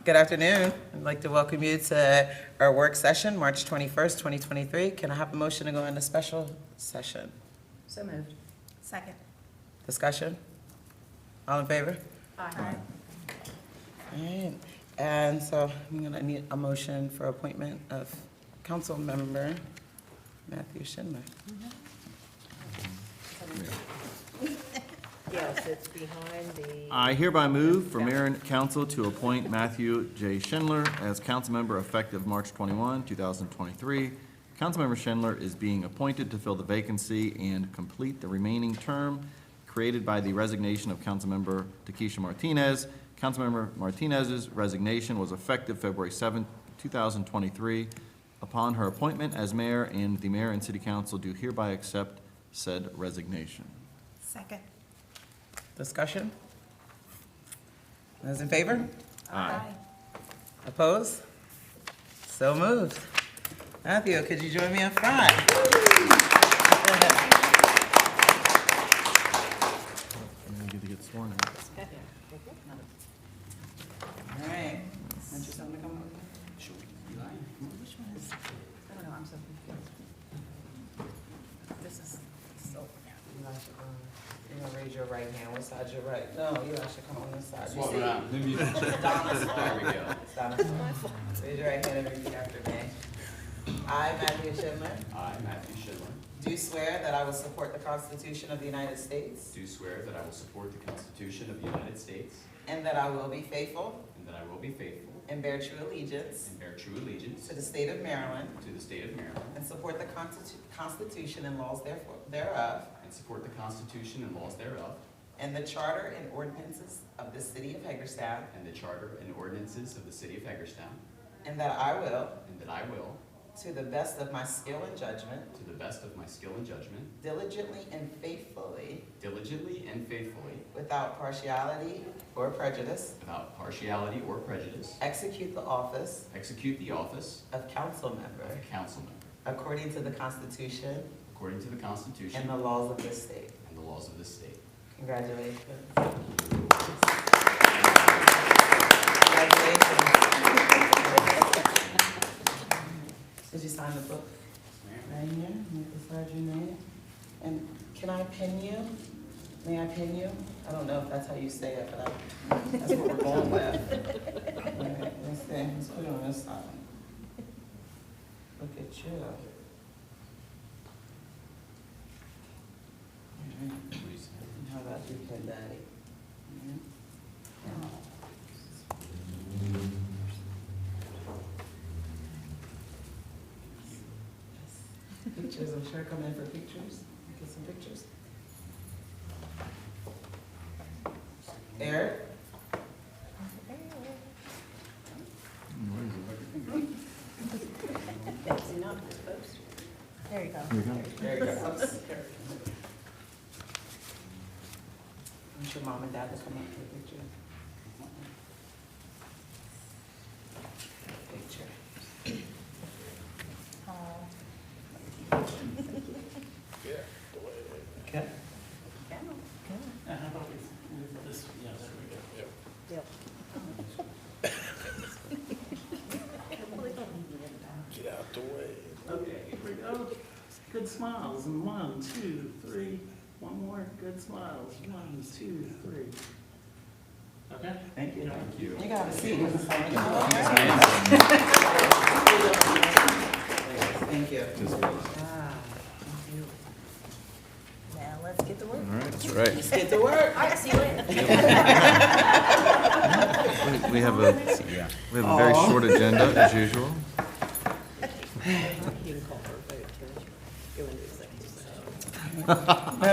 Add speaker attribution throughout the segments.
Speaker 1: Good afternoon. I'd like to welcome you to our work session, March 21st, 2023. Can I have a motion to go into special session?
Speaker 2: So moved. Second.
Speaker 1: Discussion? All in favor?
Speaker 2: Aye.
Speaker 1: All right. And so I'm going to need a motion for appointment of council member Matthew Schindler.
Speaker 2: Yes, it's behind the.
Speaker 3: I hereby move for mayor and council to appoint Matthew J. Schindler as council member effective March 21, 2023. Councilmember Schindler is being appointed to fill the vacancy and complete the remaining term created by the resignation of Councilmember Takesha Martinez. Councilmember Martinez's resignation was effective February 7, 2023. Upon her appointment as mayor, and the mayor and city council do hereby accept said resignation.
Speaker 2: Second.
Speaker 1: Discussion? Those in favor?
Speaker 3: Aye.
Speaker 1: Opposed? So moved. Matthew, could you join me up front?
Speaker 3: And then get to get sworn in.
Speaker 1: All right. Want you something to come over?
Speaker 2: Which one is? I don't know, I'm so confused. This is so.
Speaker 1: You're gonna raise your right hand. What side's your right? No, you actually come on this side. You
Speaker 4: Swap
Speaker 1: see?
Speaker 4: around. Let me-
Speaker 1: Donna's
Speaker 4: There we go.
Speaker 1: Donna's fault. Raise your right hand and repeat after me. I, Matthew Schindler,
Speaker 4: I, Matthew Schindler,
Speaker 1: do swear that I will support the Constitution of the United States
Speaker 4: do swear that I will support the Constitution of the United States
Speaker 1: and that I will be faithful
Speaker 4: and that I will be faithful
Speaker 1: and bear true allegiance
Speaker 4: and bear true allegiance
Speaker 1: to the state of Maryland
Speaker 4: to the state of Maryland
Speaker 1: and support the Constitution and laws thereof
Speaker 4: and support the Constitution and laws thereof
Speaker 1: and the charter and ordinances of the city of Hagerstown,
Speaker 4: and the charter and ordinances of the city of Hagerstown,
Speaker 1: and that I will,
Speaker 4: and that I will,
Speaker 1: to the best of my skill and judgment,
Speaker 4: to the best of my skill and judgment,
Speaker 1: diligently and faithfully,
Speaker 4: diligently and faithfully,
Speaker 1: without partiality or prejudice,
Speaker 4: without partiality or prejudice,
Speaker 1: execute the office
Speaker 4: execute the office
Speaker 1: of council member
Speaker 4: of a council member
Speaker 1: according to the Constitution
Speaker 4: according to the Constitution
Speaker 1: and the laws of this state.
Speaker 4: and the laws of this state.
Speaker 1: Congratulations. Did you sign the book? Right here, beside your name. And can I pin you? May I pin you? I don't know if that's how you say it, but that's what we're going with. All right, let's see, let's put it on this side. Look at you. All right.
Speaker 4: Please.
Speaker 1: And how about you, Ken Daddy? Pictures, I'm sure come in for pictures. Get some pictures. Eric?
Speaker 2: Fancy not supposed to. There you go.
Speaker 1: There you go. I'm sure mom and dad will come up for a picture. Picture. Okay. How about we move this? Yeah, there we go.
Speaker 2: Yep.
Speaker 5: Okay, here we go. Good smiles, and 1, 2, 3. One more, good smiles, 1, 2, 3. Okay?
Speaker 1: Thank you.
Speaker 4: Thank you.
Speaker 1: You got a seat. Thank you.
Speaker 2: Now, let's get to work.
Speaker 3: All right, that's right.
Speaker 1: Let's get to work.
Speaker 2: All right, see you later.
Speaker 3: We have a very short agenda as usual.
Speaker 2: You can call for a vote to go into executive session.
Speaker 1: I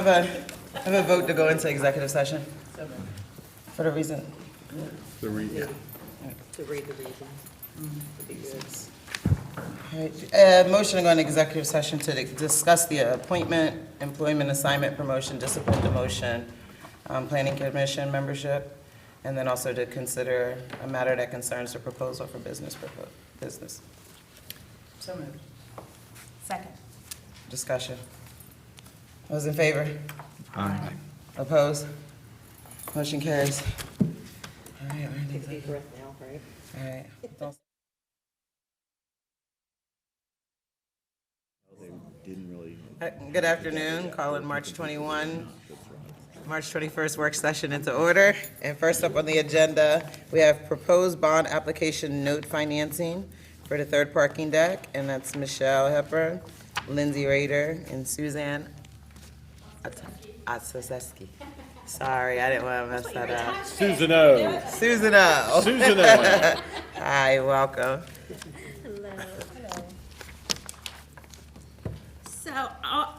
Speaker 1: have a vote to go into executive session for the reason.
Speaker 2: To read the reasons. Would be good.
Speaker 1: All right, motion to go into executive session to discuss the appointment, employment, assignment, promotion, discipline, demotion, planning commission membership, and then also to consider a matter that concerns the proposal for business. So moved.
Speaker 2: Second.
Speaker 1: Discussion. Those in favor?
Speaker 3: Aye.
Speaker 1: Opposed? Motion carries. All right, we're in
Speaker 2: Take a deep
Speaker 1: executive.
Speaker 2: breath now, right?
Speaker 1: All right. Don't- Good afternoon, calling March 21st work session into order. And first up on the agenda, we have proposed bond application note financing for the third parking deck, and that's Michelle Hepburn, Lindsay Rader, and Suzanne Otsoseski. Sorry, I didn't want to mess that up.
Speaker 6: Susan O.
Speaker 1: Susan O.
Speaker 6: Susan O.
Speaker 1: Hi, welcome.
Speaker 7: So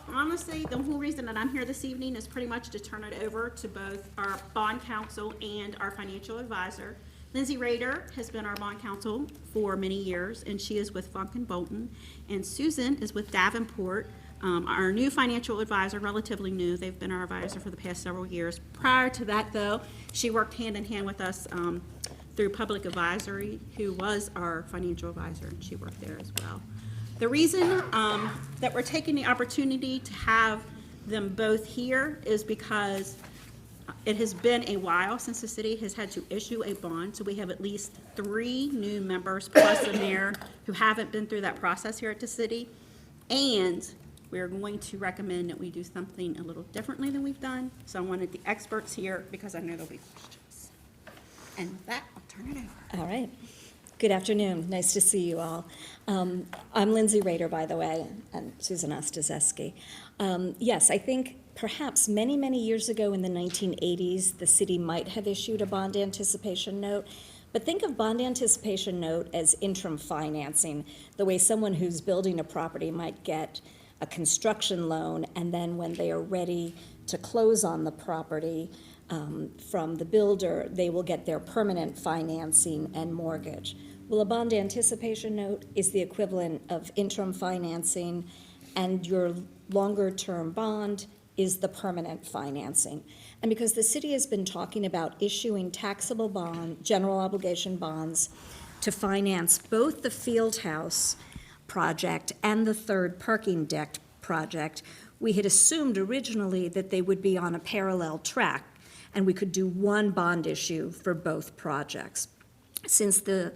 Speaker 7: honestly, the whole reason that I'm here this evening is pretty much to turn it over to both our bond counsel and our financial advisor. Lindsay Rader has been our bond counsel for many years, and she is with Funk and Bolton. And Susan is with Davenport, our new financial advisor, relatively new. They've been our advisor for the past several years. Prior to that, though, she worked hand in hand with us through Public Advisory, who was our financial advisor, and she worked there as well. The reason that we're taking the opportunity to have them both here is because it has been a while since the city has had to issue a bond, so we have at least 3 new members plus the mayor who haven't been through that process here at the city. And we're going to recommend that we do something a little differently than we've done. So I wanted the experts here because I know there'll be questions. And with that, I'll turn it over.
Speaker 8: All right. Good afternoon. Nice to see you all. I'm Lindsay Rader, by the way, and Susan Ostazeski. Yes, I think perhaps many, many years ago in the 1980s, the city might have issued a bond anticipation note. But think of bond anticipation note as interim financing, the way someone who's building a property might get a construction loan, and then when they are ready to close on the property from the builder, they will get their permanent financing and mortgage. Well, a bond anticipation note is the equivalent of interim financing, and your longer-term bond is the permanent financing. And because the city has been talking about issuing taxable bond, general obligation bonds to finance both the field house project and the third parking deck project, we had assumed originally that they would be on a parallel track and we could do one bond issue for both projects. Since the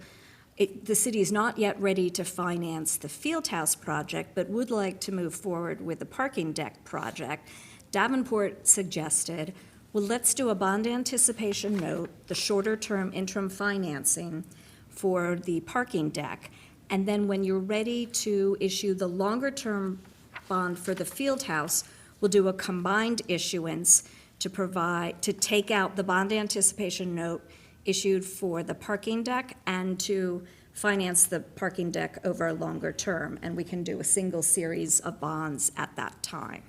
Speaker 8: city is not yet ready to finance the field house project, but would like to move forward with the parking deck project, Davenport suggested, well, let's do a bond anticipation note, the shorter-term interim financing for the parking deck, and then when you're ready to issue the longer-term bond for the field house, we'll do a combined issuance to take out the bond anticipation note issued for the parking deck and to finance the parking deck over a longer term, and we can do a single series of bonds at that time.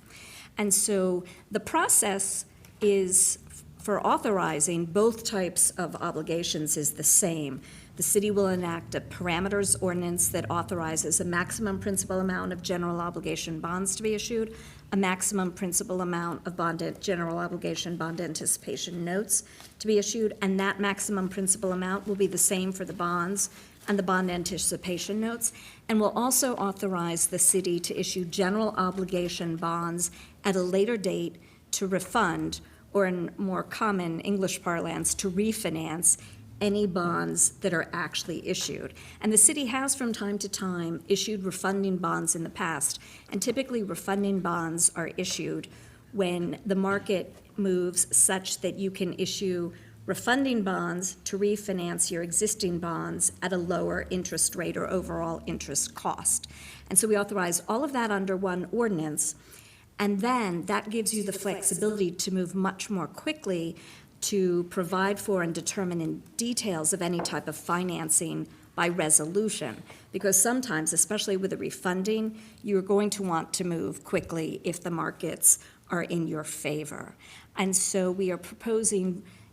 Speaker 8: And so the process is for authorizing both types of obligations is the same. The city will enact a parameters ordinance that authorizes a maximum principal amount of general obligation bonds to be issued, a maximum principal amount of general obligation bond anticipation notes to be issued, and that maximum principal amount will be the same for the bonds and the bond anticipation notes, and will also authorize the city to issue general obligation bonds at a later date to refund, or in more common English parlance, to refinance any bonds that are actually issued. And the city has from time to time issued refunding bonds in the past, and typically refunding bonds are issued when the market moves such that you can issue refunding bonds to refinance your existing bonds at a lower interest rate or overall interest cost. And so we authorize all of that under one ordinance, and then that gives you the flexibility to move much more quickly to provide for and determine in details of any type of financing by resolution. Because sometimes, especially with a refunding, you're going to want to move quickly if the markets are in your favor. And so we are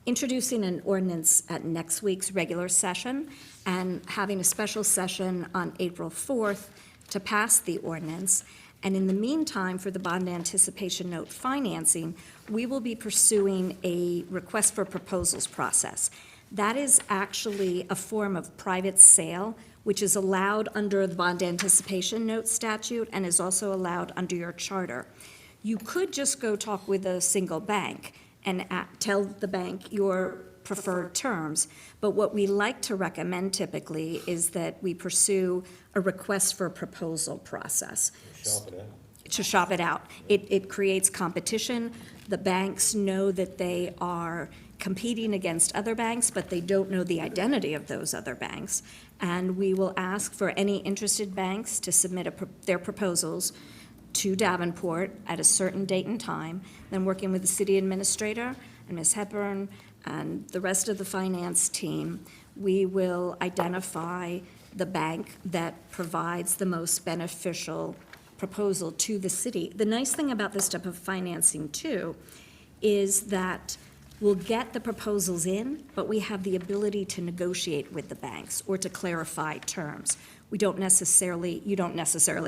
Speaker 8: introducing an ordinance at next week's regular session and having a special session on April 4th to pass the ordinance. And in the meantime, for the bond anticipation note financing, we will be pursuing a request for proposals process. That is actually a form of private sale, which is allowed under the bond anticipation note statute and is also allowed under your charter. You could just go talk with a single bank and tell the bank your preferred terms. But what we like to recommend typically is that we pursue a request for a proposal process. To shop it out. It creates competition. The banks know that they are competing against other banks, but they don't know the identity of those other banks. And we will ask for any interested banks to submit their proposals to Davenport at a certain date and time, then working with the city administrator and Ms. Hepburn and the rest of the finance team, we will identify the bank that provides the most beneficial proposal to the city. The nice thing about this type of financing, too, is that we'll get the proposals in, but we have the ability to negotiate with the banks or to clarify terms. You don't necessarily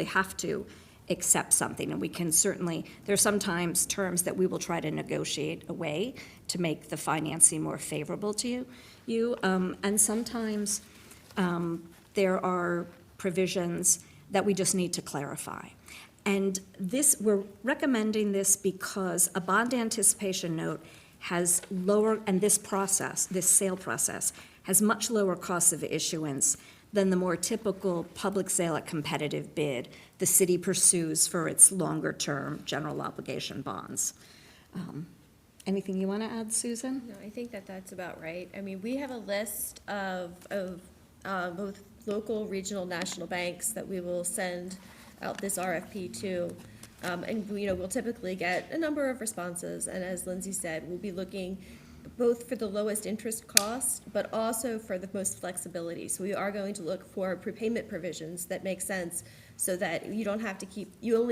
Speaker 8: have to accept something, and we can certainly, there are sometimes terms that we will try to negotiate away to make the financing more favorable to you. And sometimes there are provisions that we just need to clarify. And this, we're recommending this because a bond anticipation note has lower, and this process, this sale process, has much lower costs of issuance than the more typical public sale at competitive bid the city pursues for its longer-term general obligation bonds. Anything you want to add, Susan?
Speaker 6: No, I think that that's about right. I mean, we have a list of both local, regional, national banks that we will send out this RFP to. And, we'll typically get a number of responses, and as Lindsay said, we'll be looking both for the lowest interest cost, but also for the most flexibility. So we are going to look for prepayment provisions that make sense so that you only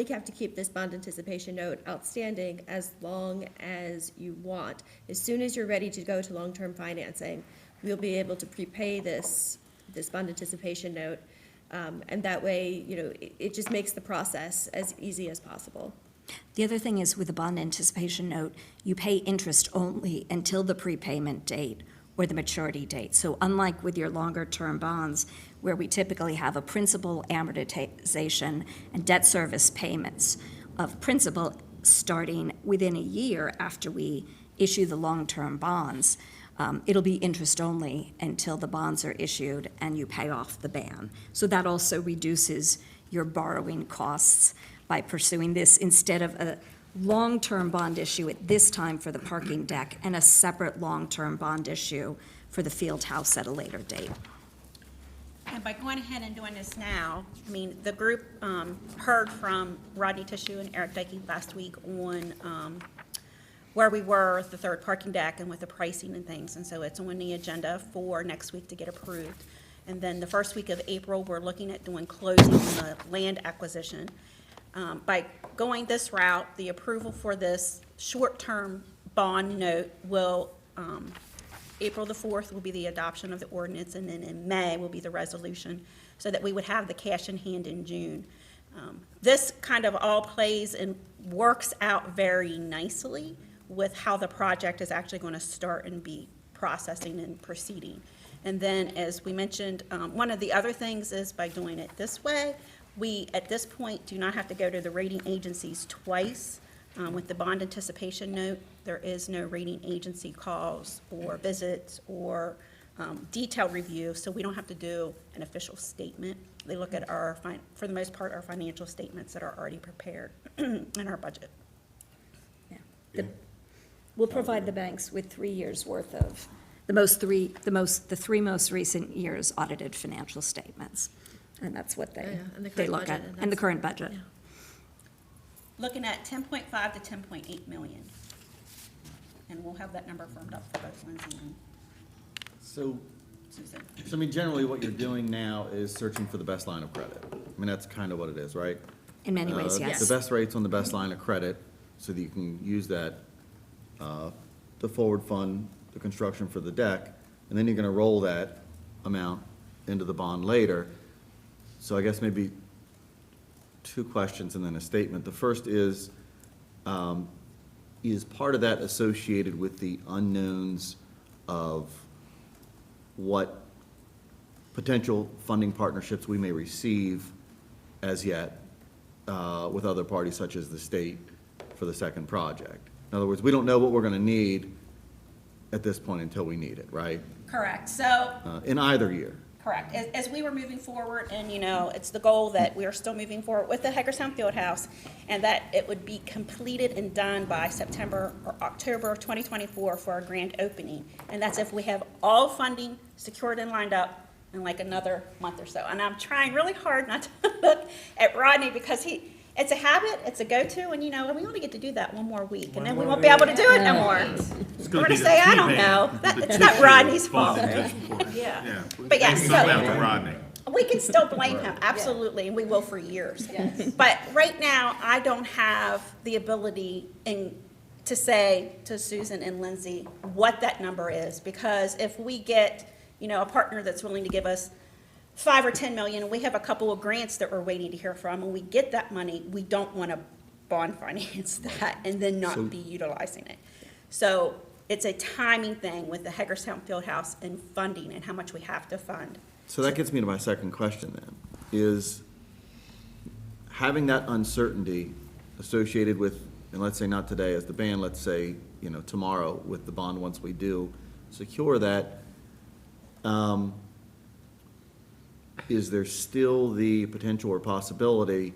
Speaker 6: have to keep this bond anticipation note outstanding as long as you want. As soon as you're ready to go to long-term financing, we'll be able to prepay this bond anticipation note. And that way, it just makes the process as easy as possible.
Speaker 8: The other thing is with a bond anticipation note, you pay interest only until the prepayment date or the maturity date. So unlike with your longer-term bonds, where we typically have a principal amortization and debt service payments of principal starting within a year after we issue the long-term bonds, it'll be interest only until the bonds are issued and you pay off the ban. So that also reduces your borrowing costs by pursuing this instead of a long-term bond issue at this time for the parking deck and a separate long-term bond issue for the field house at a later date.
Speaker 7: And by going ahead and doing this now, I mean, the group heard from Rodney Tissue and Eric Dykey last week on where we were with the third parking deck and with the pricing and things, and so it's on the agenda for next week to get approved. And then the first week of April, we're looking at doing closing on the land acquisition. By going this route, the approval for this short-term bond note will, April the 4th will be the adoption of the ordinance, and then in May will be the resolution, so that we would have the cash in hand in June. This kind of all plays and works out very nicely with how the project is actually going to start and be processing and proceeding. And then, as we mentioned, one of the other things is by doing it this way, we, at this point, do not have to go to the rating agencies twice. With the bond anticipation note, there is no rating agency calls or visits or detailed review, so we don't have to do an official statement. They look at our, for the most part, our financial statements that are already prepared in our budget.
Speaker 8: We'll provide the banks with 3 years' worth of, the three most recent years' audited financial statements. And that's what
Speaker 6: And the
Speaker 8: they
Speaker 6: current
Speaker 8: look at,
Speaker 6: budget,
Speaker 8: and the current budget.
Speaker 6: yeah.
Speaker 7: Looking at 10.5 to 10.8 million. And we'll have that number firmed up for both Lindsay and
Speaker 3: So,
Speaker 7: Susan.
Speaker 3: I mean, generally what you're doing now is searching for the best line of credit. I mean, that's kind of what it is, right?
Speaker 8: In many ways,
Speaker 3: The
Speaker 8: yes.
Speaker 3: best rates on the best line of credit, so that you can use that to forward fund the construction for the deck, and then you're gonna roll that amount into the bond later. So I guess maybe 2 questions and then a statement. The first is part of that associated with the unknowns of what potential funding partnerships we may receive as yet with other parties such as the state for the second project? In other words, we don't know what we're going to need at this point until we need it, right?
Speaker 7: Correct. So
Speaker 3: In either year.
Speaker 7: correct. As we were moving forward, and, it's the goal that we are still moving forward with the Hagerstown Fieldhouse, and that it would be completed and done by September or October of 2024 for our grand opening. And that's if we have all funding secured and lined up in like another month or so. And I'm trying really hard not to look at Rodney because it's a habit, it's a go-to, and we only get to do that one more week, and then we won't be able to do it no more. We're gonna say, I don't know, it's not Rodney's fault. Yeah. But yes, so, we can still blame him, absolutely, and we will for years. But right now, I don't have the ability to say to Susan and Lindsay what that number is, because if we get, a partner that's willing to give us 5 or 10 million, and we have a couple of grants that we're waiting to hear from, and we get that money, we don't want to bond finance that and then not be utilizing it. So it's a timing thing with the Hagerstown Fieldhouse and funding and how much we have to fund.
Speaker 3: So that gets me to my second question then, is having that uncertainty associated with, and let's say not today as the band, let's say, tomorrow with the bond once we do secure that, is there still the potential or possibility,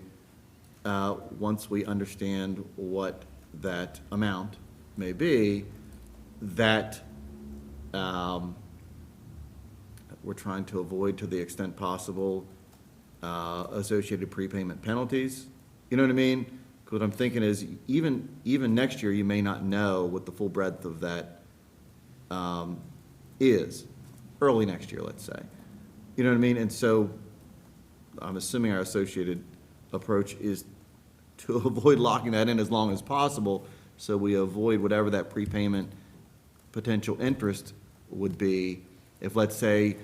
Speaker 3: once we understand what that amount may be, that we're trying to avoid to the extent possible associated prepayment penalties? You know what I mean? Because what I'm thinking is even next year, you may not know what the full breadth of that is, early next year, let's say. You know what I mean? And so I'm assuming our associated approach is to avoid locking that in as long as possible, so we avoid whatever that prepayment potential interest would be. If, let's say,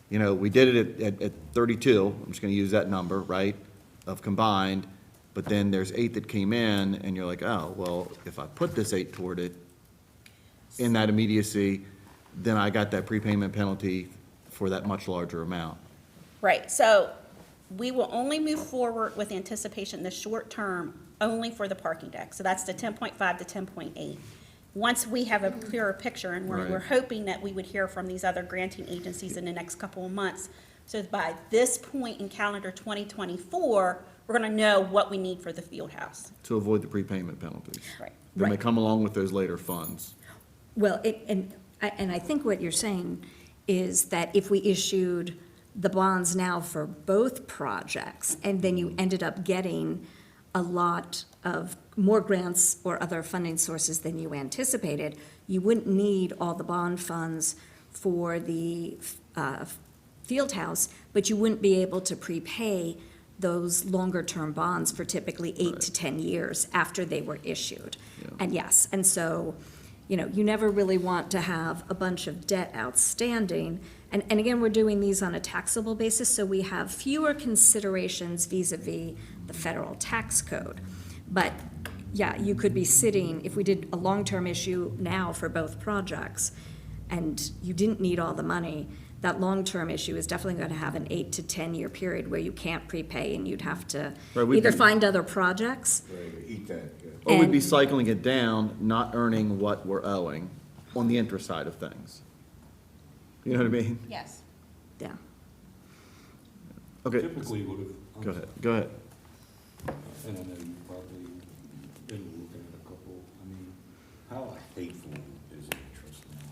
Speaker 3: we did it at 32, I'm just gonna use that number, right, of combined, but then there's 8 that came in, and you're like, oh, well, if I put this 8 toward it in that immediacy, then I got that prepayment penalty for that much larger amount.
Speaker 7: Right, so we will only move forward with anticipation in the short term only for the parking deck. So that's the 10.5 to 10.8. Once we have a clearer picture, and we're
Speaker 3: Right.
Speaker 7: hoping that we would hear from these other granting agencies in the next couple of months. So by this point in calendar 2024, we're gonna know what we need for the field house.
Speaker 3: To avoid the prepayment penalties.
Speaker 7: Right.
Speaker 3: Then they
Speaker 8: Right.
Speaker 3: come along with those later funds.
Speaker 8: Well, and I think what you're saying is that if we issued the bonds now for both projects, and then you ended up getting a lot of more grants or other funding sources than you anticipated, you wouldn't need all the bond funds for the field house, but you wouldn't be able to prepay those longer-term bonds for typically 8 to 10 years after they were issued.
Speaker 3: Yeah.
Speaker 8: And yes, and so, you never really want to have a bunch of debt outstanding. And again, we're doing these on a taxable basis, so we have fewer considerations vis-à-vis the federal tax code. But, yeah, you could be sitting, if we did a long-term issue now for both projects, and you didn't need all the money, that long-term issue is definitely going to have an 8 to 10-year period where you can't prepay, and you'd have to
Speaker 3: Right, we'd
Speaker 8: either
Speaker 3: be-
Speaker 8: find other projects.
Speaker 9: Eat that, yeah.
Speaker 3: Or we'd be
Speaker 8: And-
Speaker 3: cycling it down, not earning what we're owing on the interest side of things. You know what I mean?
Speaker 7: Yes.
Speaker 8: Yeah.
Speaker 3: Okay,
Speaker 10: Typically, would have.
Speaker 3: go ahead.
Speaker 10: And I know you've probably been looking at a couple, how hateful is interest now?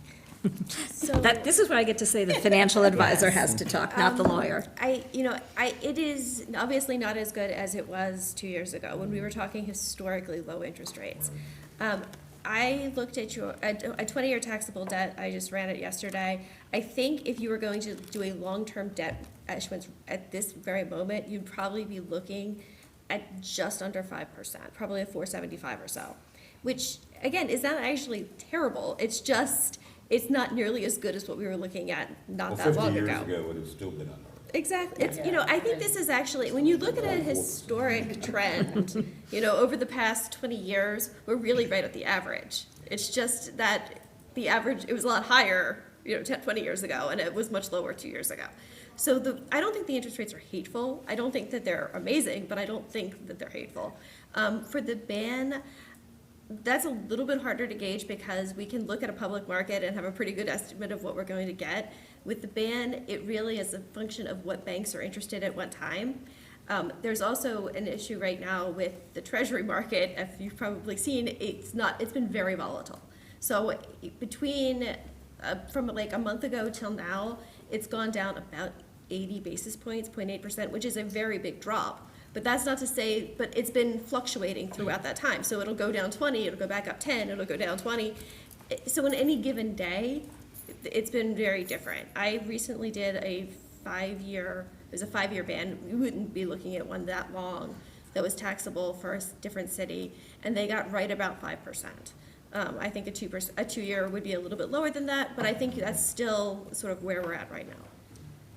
Speaker 6: So.
Speaker 8: This is where I get to say the financial advisor has to talk, not the lawyer.
Speaker 6: It is obviously not as good as it was 2 years ago when we were talking historically low interest rates. I looked at a 20-year taxable debt, I just ran it yesterday. I think if you were going to do a long-term debt issuance at this very moment, you'd probably be looking at just under 5%, probably a 4.75 or so, which, again, is not actually terrible. It's not nearly as good as what we were looking at not that long ago.
Speaker 10: 50 years ago, it would have still been under.
Speaker 6: Exactly. It's, I think this is actually, when you look at a historic trend, over the past 20 years, we're really right at the average. It's just that the average, it was a lot higher, 10, 20 years ago, and it was much lower 2 years ago. So I don't think the interest rates are hateful. I don't think that they're amazing, but I don't think that they're hateful. For the ban, that's a little bit harder to gauge because we can look at a public market and have a pretty good estimate of what we're going to get. With the ban, it really is a function of what banks are interested at what time. There's also an issue right now with the treasury market. If you've probably seen, it's been very volatile. So between, from like a month ago till now, it's gone down about 80 basis points, 0.8%, which is a very big drop. But that's not to say, but it's been fluctuating throughout that time. So it'll go down 20, it'll go back up 10, it'll go down 20. So in any given day, it's been very different. I recently did a 5-year, it was a 5-year ban. We wouldn't be looking at one that long that was taxable for a different city, and they got right about 5%. I think a 2-year would be a little bit lower than that, but I think that's still sort of where we're at right now.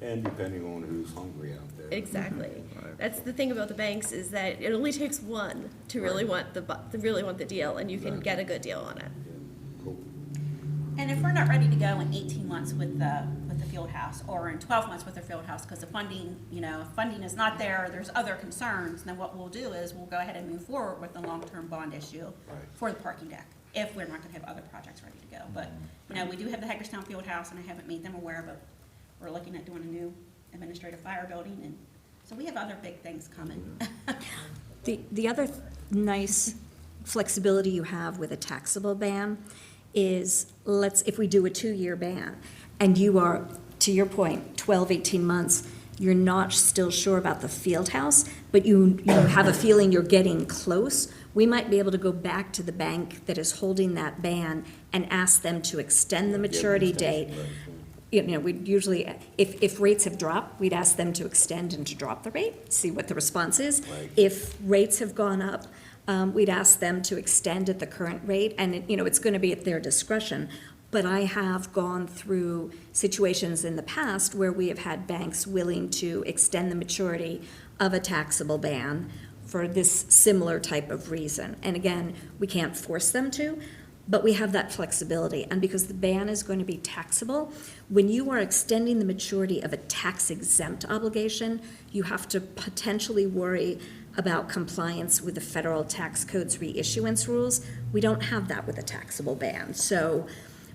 Speaker 10: And depending on who's hungry out there.
Speaker 6: Exactly. That's the thing about the banks is that it only takes one to really want the deal, and you can get a good deal on it.
Speaker 10: Cool.
Speaker 7: And if we're not ready to go in 18 months with the field house, or in 12 months with the field house, because the funding, if funding is not there, there's other concerns, then what we'll do is we'll go ahead and move forward with the long-term bond issue for the parking deck, if we're not gonna have other projects ready to go. But, we do have the Hagerstown Field House, and I haven't made them aware, but we're looking at doing a new administrative fire building, and so we have other big things coming.
Speaker 8: The other nice flexibility you have with a taxable ban is, if we do a 2-year ban, and you are, to your point, 12, 18 months, you're not still sure about the field house, but you have a feeling you're getting close, we might be able to go back to the bank that is holding that ban and ask them to extend the maturity date. We'd usually, if rates have dropped, we'd ask them to extend and to drop the rate, see what the response is.
Speaker 10: Right.
Speaker 8: If rates have gone up, we'd ask them to extend at the current rate, and it's going to be at their discretion. But I have gone through situations in the past where we have had banks willing to extend the maturity of a taxable ban for this similar type of reason. And again, we can't force them to, but we have that flexibility. And because the ban is going to be taxable, when you are extending the maturity of a tax-exempt obligation, you have to potentially worry about compliance with the federal tax code's reissuance rules. We don't have that with a taxable ban. So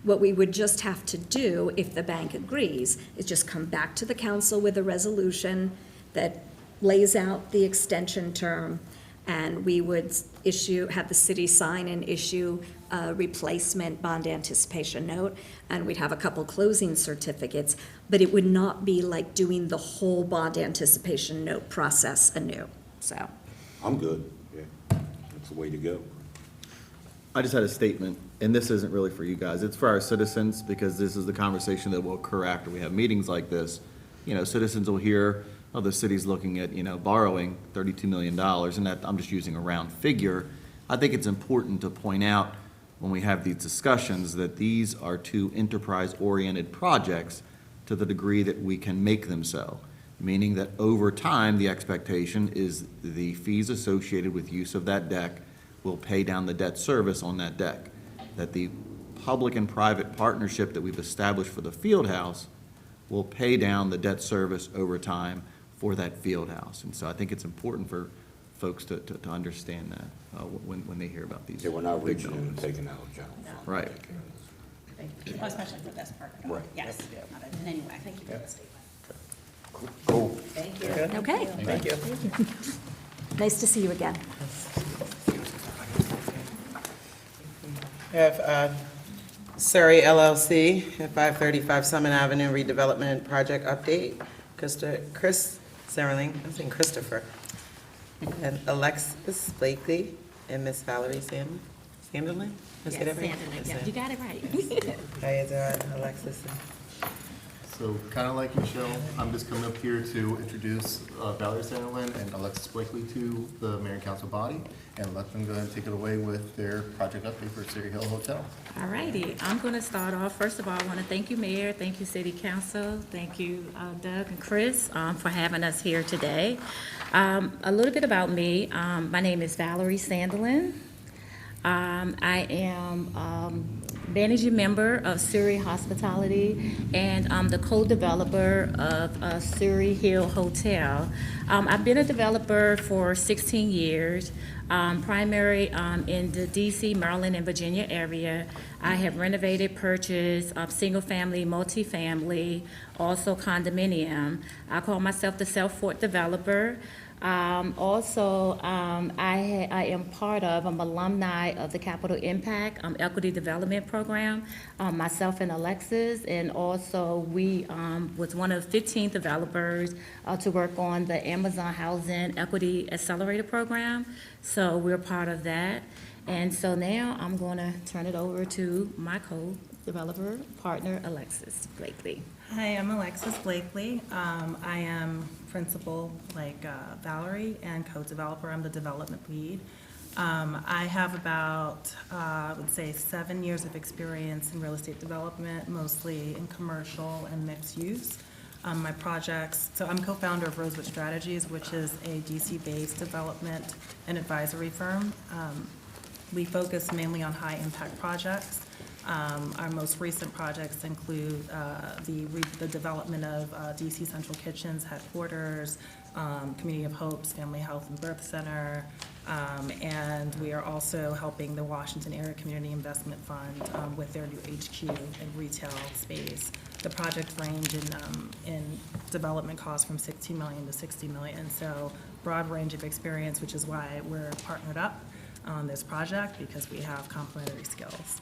Speaker 8: what we would just have to do, if the bank agrees, is just come back to the council with a resolution that lays out the extension term, and we would have the city sign and issue a replacement bond anticipation note, and we'd have a couple closing certificates, but it would not be like doing the whole bond anticipation note process anew, so.
Speaker 10: I'm good, yeah. That's the way to go.
Speaker 3: I just had a statement, and this isn't really for you guys, it's for our citizens, because this is the conversation that will occur after we have meetings like this. Citizens will hear, oh, the city's looking at, borrowing $32 million, and that, I'm just using a round figure. I think it's important to point out when we have these discussions that these are two enterprise-oriented projects to the degree that we can make them so. Meaning that over time, the expectation is the fees associated with use of that deck will pay down the debt service on that deck. That the public and private partnership that we've established for the field house will pay down the debt service over time for that field house. And so I think it's important for folks to understand that when they hear about these.
Speaker 10: Yeah, we're not
Speaker 3: big
Speaker 10: reaching in and
Speaker 3: numbers.
Speaker 10: taking out general fund.
Speaker 3: Right.
Speaker 7: Well, especially for this part of it.
Speaker 10: Right.
Speaker 7: Yes, not in any way. Thank you.
Speaker 10: Cool.
Speaker 1: Thank you.
Speaker 8: Okay,
Speaker 5: Thank you.
Speaker 8: nice to see you again.
Speaker 1: We have Surrey LLC at 535 Summit Avenue redevelopment project update. Chris Serling, I'm saying Christopher, and Alexis Blakely, and Miss Valerie Sanderlin. Did I say that right?
Speaker 2: Yeah, you got it right.
Speaker 1: How you doing, Alexis?
Speaker 9: So kind of like Michelle, I'm just coming up here to introduce Valerie Sanderlin and Alexis Blakely to the mayor and council body and let them go ahead and take it away with their project update for City Hill Hotel.
Speaker 11: All righty, I'm going to start off. First of all, I want to thank you, Mayor, thank you, City Council, thank you, Doug and Chris, for having us here today. A little bit about me. My name is Valerie Sanderlin. I am managing member of Surrey Hospitality, and I'm the co-developer of Surrey Hill Hotel. I've been a developer for 16 years, primary in the DC, Maryland, and Virginia area. I have renovated, purchased single-family, multifamily, also condominium. I call myself the Southfort developer. I am part of, I'm alumni of the Capital Impact Equity Development Program, myself and Alexis, and also we was one of 15 developers to work on the Amazon Housing Equity Accelerator Program, so we're part of that. And so now I'm going to turn it over to my co-developer partner, Alexis Blakely.
Speaker 12: Hi, I'm Alexis Blakely. I am principal like Valerie and co-developer. I'm the development lead. I have about, I would say, 7 years of experience in real estate development, mostly in commercial and mixed use. My projects, so I'm co-founder of Rosewood Strategies, which is a DC-based development and advisory firm. We focus mainly on high-impact projects. Our most recent projects include the development of DC Central Kitchen's headquarters, Community of Hope's Family Health and Birth Center, and we are also helping the Washington Area Community Investment Fund with their new HQ and retail space. The projects range in development costs from $16 million to $60 million, so broad range of experience, which is why we're partnered up on this project, because we have complementary skills.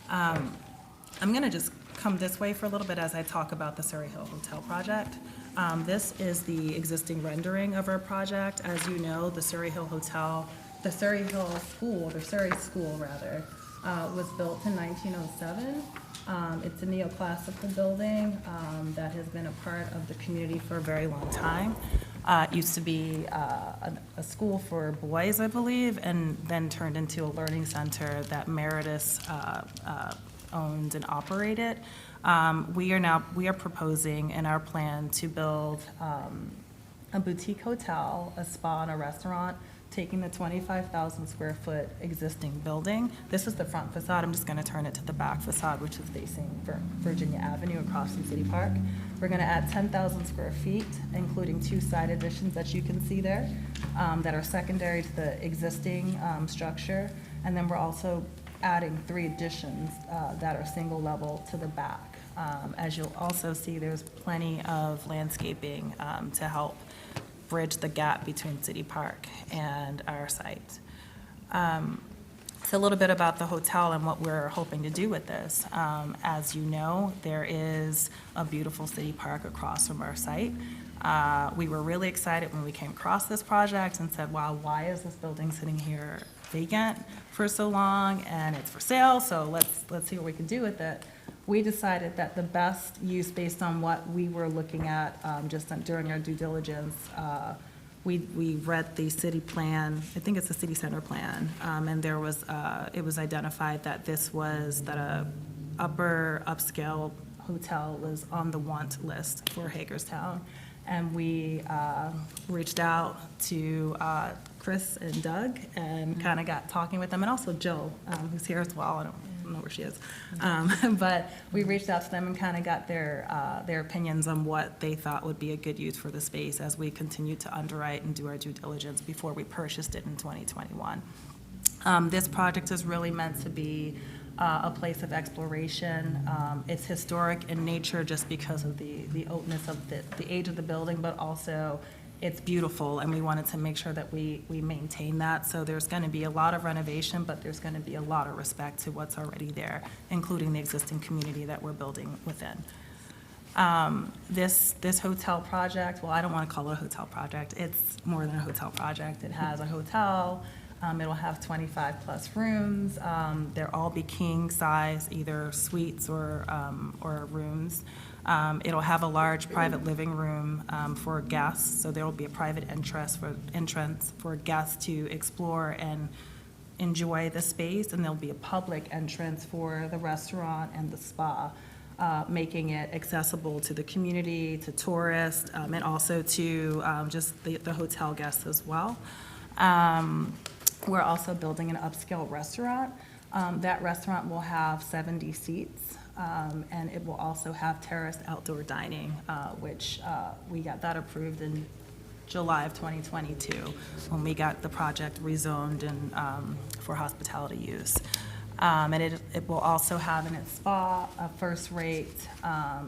Speaker 12: I'm going to just come this way for a little bit as I talk about the Surrey Hill Hotel project. This is the existing rendering of our project. As you know, the Surrey Hill Hotel, the Surrey Hill School, or Surrey School rather, was built in 1907. It's a neoclassical building that has been a part of the community for a very long time. It used to be a school for boys, I believe, and then turned into a learning center that Meritus owned and operated. We are proposing in our plan to build a boutique hotel, a spa, and a restaurant, taking the 25,000 square foot existing building. This is the front facade. I'm just going to turn it to the back facade, which is facing Virginia Avenue across from City Park. We're going to add 10,000 square feet, including 2 side additions that you can see there that are secondary to the existing structure. And then we're also adding 3 additions that are single level to the back. As you'll also see, there's plenty of landscaping to help bridge the gap between City Park and our site. So a little bit about the hotel and what we're hoping to do with this. As you know, there is a beautiful city park across from our site. We were really excited when we came across this project and said, wow, why is this building sitting here vacant for so long and it's for sale, so let's see what we can do with it. We decided that the best use, based on what we were looking at just during our due diligence, we read the city plan, I think it's the city center plan, and there was, it was identified that this was, that a upper upscale hotel was on the want list for Hagerstown. And we reached out to Chris and Doug and kind of got talking with them, and also Jill, who's here as well. I don't know where she is. But we reached out to them and kind of got their opinions on what they thought would be a good use for the space as we continued to underwrite and do our due diligence before we purchased it in 2021. This project is really meant to be a place of exploration. It's historic in nature just because of the oldness of the age of the building, but also it's beautiful, and we wanted to make sure that we maintain that. So there's going to be a lot of renovation, but there's going to be a lot of respect to what's already there, including the existing community that we're building within. This hotel project, well, I don't want to call it a hotel project. It's more than a hotel project. It has a hotel. It'll have 25 plus rooms. They'll all be king size, either suites or rooms. It'll have a large private living room for guests, so there will be a private entrance for guests to explore and enjoy the space, and there'll be a public entrance for the restaurant and the spa, making it accessible to the community, to tourists, and also to just the hotel guests as well. We're also building an upscale restaurant. That restaurant will have 70 seats, and it will also have terraced outdoor dining, which we got that approved in July of 2022, when we got the project rezoned and for hospitality use. And it will also have in its spa, a first-rate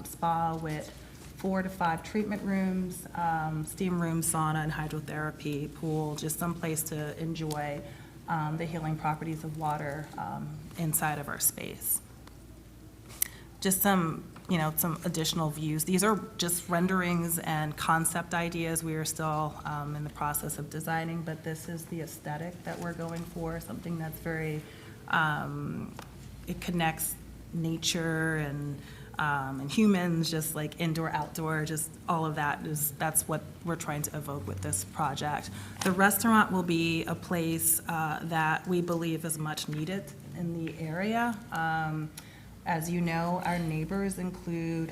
Speaker 12: spa with 4 to 5 treatment rooms, steam room, sauna, and hydrotherapy, pool, just some place to enjoy the healing properties of water inside of our space. Just some additional views. These are just renderings and concept ideas. We are still in the process of designing, but this is the aesthetic that we're going for, something that's very, it connects nature and humans, just like indoor, outdoor, just all of that's what we're trying to evoke with this project. The restaurant will be a place that we believe is much needed in the area. As you know, our neighbors include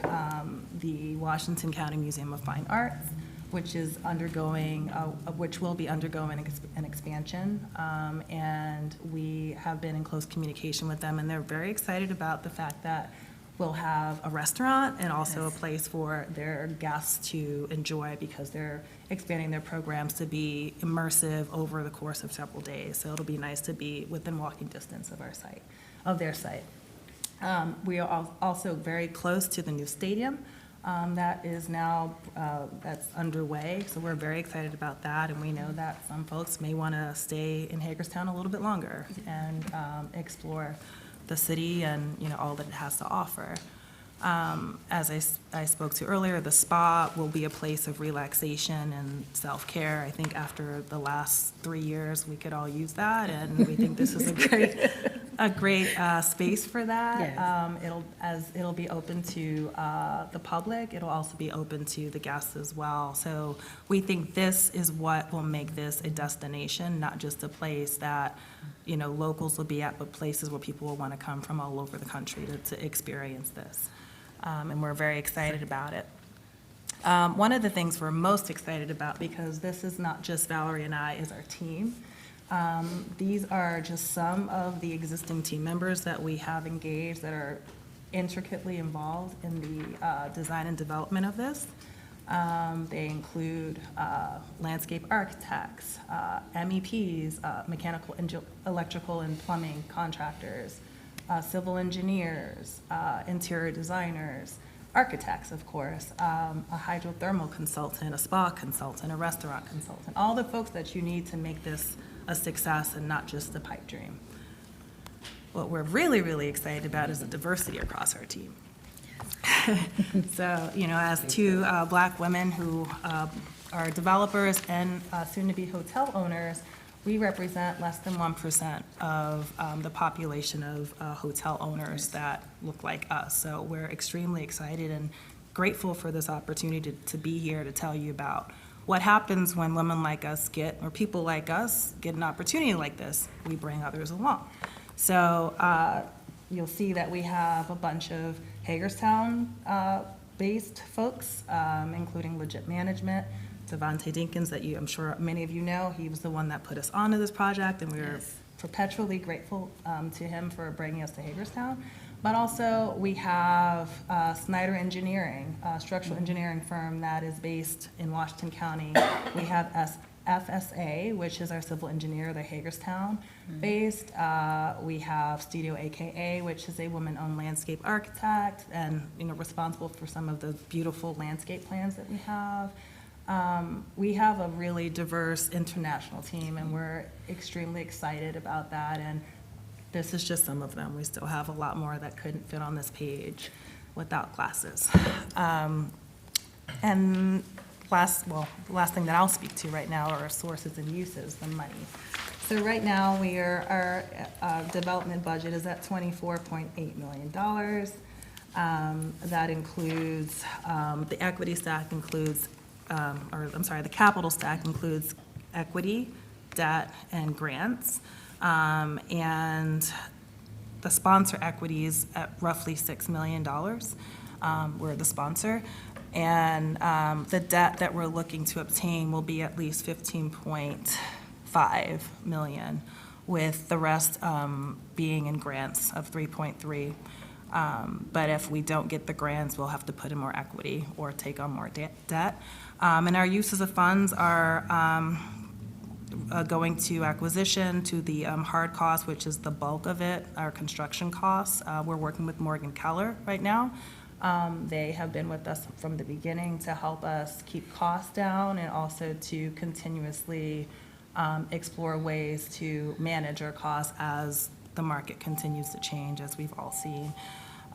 Speaker 12: the Washington County Museum of Fine Arts, which is undergoing, which will be undergoing an expansion. And we have been in close communication with them, and they're very excited about the fact that we'll have a restaurant and also a place for their guests to enjoy, because they're expanding their programs to be immersive over the course of several days. So it'll be nice to be within walking distance of their site. We are also very close to the new stadium that is now, that's underway. So we're very excited about that, and we know that some folks may want to stay in Hagerstown a little bit longer and explore the city and, all that it has to offer. As I spoke to earlier, the spa will be a place of relaxation and self-care. I think after the last 3 years, we could all use that, and we think this is a great space for that. It'll be open to the public. It'll also be open to the guests as well. So we think this is what will make this a destination, not just a place that locals will be at, but places where people will want to come from all over the country to experience this. And we're very excited about it. One of the things we're most excited about, because this is not just Valerie and I, is our team. These are just some of the existing team members that we have engaged that are intricately involved in the design and development of this. They include landscape architects, MEPs, mechanical, electrical, and plumbing contractors, civil engineers, interior designers, architects, of course, a hydrothermal consultant, a spa consultant, a restaurant consultant, all the folks that you need to make this a success and not just a pipe dream. What we're really, really excited about is the diversity across our team. So, as two Black women who are developers and soon-to-be hotel owners, we represent less than 1% of the population of hotel owners that look like us. So we're extremely excited and grateful for this opportunity to be here to tell you about what happens when women like us or people like us get an opportunity like this. We bring others along. So you'll see that we have a bunch of Hagerstown-based folks, including Legit Management, Devontae Dinkins, that I'm sure many of you know. He was the one that put us onto this project, and we're perpetually grateful to him for bringing us to Hagerstown. But also, we have Snyder Engineering, a structural engineering firm that is based in Washington County. We have FSA, which is our civil engineer, they're Hagerstown-based. We have Studio AKA, which is a woman-owned landscape architect and responsible for some of the beautiful landscape plans that we have. We have a really diverse international team, and we're extremely excited about that. And this is just some of them. We still have a lot more that couldn't fit on this page without glasses. And the last thing that I'll speak to right now are our sources and uses, the money. So right now, our development budget is at $24.8 million. That includes, the equity stack includes, the capital stack includes equity, debt, and grants. And the sponsor equity is at roughly $6 million. We're the sponsor. And the debt that we're looking to obtain will be at least $15.5 5 million, with the rest being in grants of 3.3. But if we don't get the grants, we'll have to put in more equity or take on more debt. And our uses of funds are going to acquisition, to the hard cost, which is the bulk of it, our construction costs. We're working with Morgan Keller right now. They have been with us from the beginning to help us keep costs down and also to continuously explore ways to manage our costs as the market continues to change, as we've all seen.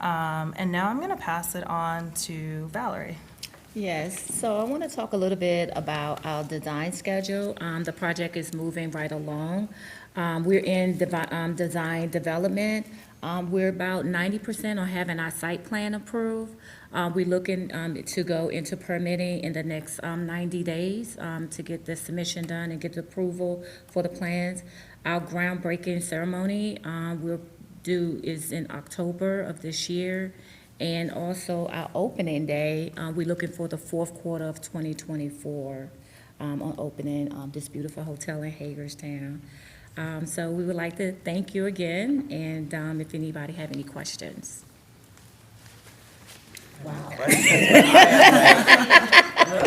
Speaker 12: And now I'm going to pass it on to Valerie.
Speaker 11: Yes, so I want to talk a little bit about our design schedule. The project is moving right along. We're in design development. We're about 90% on having our site plan approved. We're looking to go into permitting in the next 90 days to get the submission done and get the approval for the plans. Our groundbreaking ceremony is in October of this year. And also our opening day, we're looking for the fourth quarter of 2024 on opening this beautiful hotel in Hagerstown. So we would like to thank you again, and if anybody have any questions.
Speaker 1: Wow.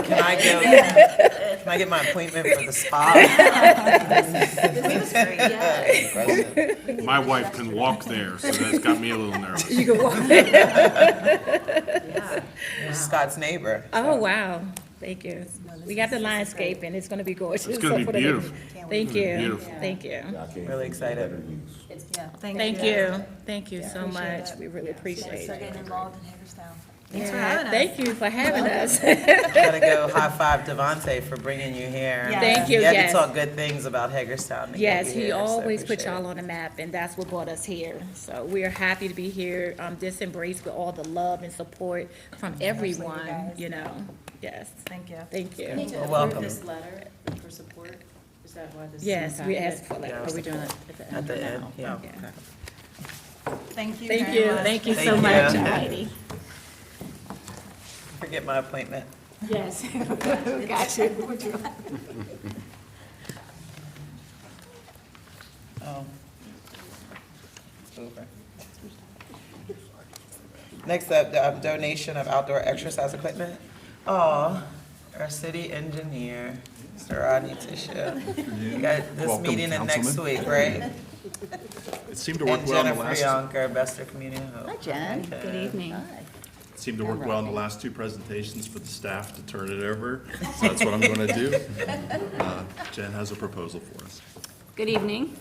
Speaker 1: Can I get my appointment for the spa?
Speaker 13: My wife can walk there, so that's got me a little nervous.
Speaker 11: You can walk.
Speaker 1: Scott's neighbor.
Speaker 11: Oh, wow. Thank you. We got the landscape, and it's going to be gorgeous.
Speaker 13: It's gonna be beautiful.
Speaker 11: Thank you.
Speaker 13: Beautiful.
Speaker 11: Thank you.
Speaker 1: Really excited.
Speaker 11: Thank you. Thank you so much. We really appreciate it.
Speaker 2: getting involved in Hagerstown.
Speaker 12: Thanks for having us.
Speaker 11: Thank you for having us.
Speaker 1: Gotta go high five Devontae for bringing you here.
Speaker 12: Yeah.
Speaker 11: Thank you,
Speaker 1: He had to
Speaker 11: yes.
Speaker 1: talk good things about Hagerstown. to
Speaker 11: Yes,
Speaker 1: get you
Speaker 11: he
Speaker 1: here, so
Speaker 11: always put
Speaker 1: appreciate
Speaker 11: y'all
Speaker 1: it.
Speaker 11: on the map, and that's what brought us here. So we are happy to be here, just embraced with all the love and support from everyone, you know. Yes,
Speaker 12: Thank you.
Speaker 11: thank you.
Speaker 1: Well, welcome.
Speaker 2: This letter for support, is that why this? is
Speaker 11: Yes, we
Speaker 2: impacted?
Speaker 11: asked for that.
Speaker 2: Are we doing it at the end?
Speaker 1: At the
Speaker 2: or
Speaker 1: end,
Speaker 2: now?
Speaker 1: yeah.
Speaker 2: Okay.
Speaker 1: Okay.
Speaker 12: Thank you
Speaker 11: Thank
Speaker 12: very
Speaker 11: you,
Speaker 12: much.
Speaker 11: thank you so
Speaker 1: Thank
Speaker 11: much,
Speaker 1: you.
Speaker 11: Heidi.
Speaker 1: Forget my appointment.
Speaker 11: Yes. Got you.
Speaker 1: Oh. Over. Next up, donation of outdoor exercise equipment. Oh, our city engineer, Mr. Rodney Tisha. You got this
Speaker 13: Welcome,
Speaker 1: meeting in next
Speaker 13: Councilman.
Speaker 1: week, right?
Speaker 13: It seemed to work
Speaker 1: And
Speaker 13: well in the
Speaker 1: Jennifer
Speaker 13: last,
Speaker 1: Yonker, Bester Community Hope.
Speaker 2: Hi, Jen.
Speaker 1: Okay.
Speaker 2: Good evening.
Speaker 13: it seemed to work well in the last two presentations for the staff to turn it over. So that's what I'm going to do. Jen has a proposal for us.
Speaker 14: Good evening.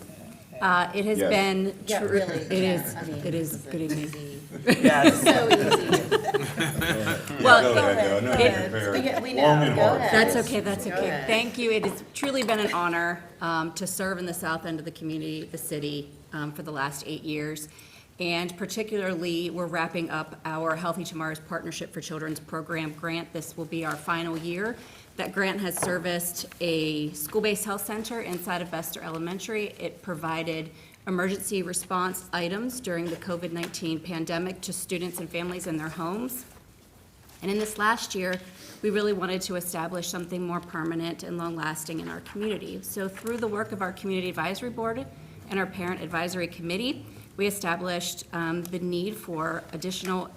Speaker 14: It has
Speaker 13: Yes.
Speaker 14: been.
Speaker 2: Yeah,
Speaker 14: tru-
Speaker 2: really,
Speaker 14: It
Speaker 2: yeah,
Speaker 14: is,
Speaker 2: I mean,
Speaker 14: it is,
Speaker 2: this
Speaker 14: good evening.
Speaker 1: Yes.
Speaker 2: So easy.
Speaker 14: Well,
Speaker 2: We know, go ahead.
Speaker 14: That's okay, that's
Speaker 2: Go
Speaker 14: okay.
Speaker 2: ahead.
Speaker 14: Thank you. It has truly been an honor to serve in the south end of the community, the city, for the last 8 years. And particularly, we're wrapping up our Healthy Tomorrows Partnership for Children's Program grant. This will be our final year. That grant has serviced a school-based health center inside of Bester Elementary. It provided emergency response items during the COVID-19 pandemic to students and families in their homes. And in this last year, we really wanted to establish something more permanent and long-lasting in our community. So through the work of our Community Advisory Board and our Parent Advisory Committee, we established the need for additional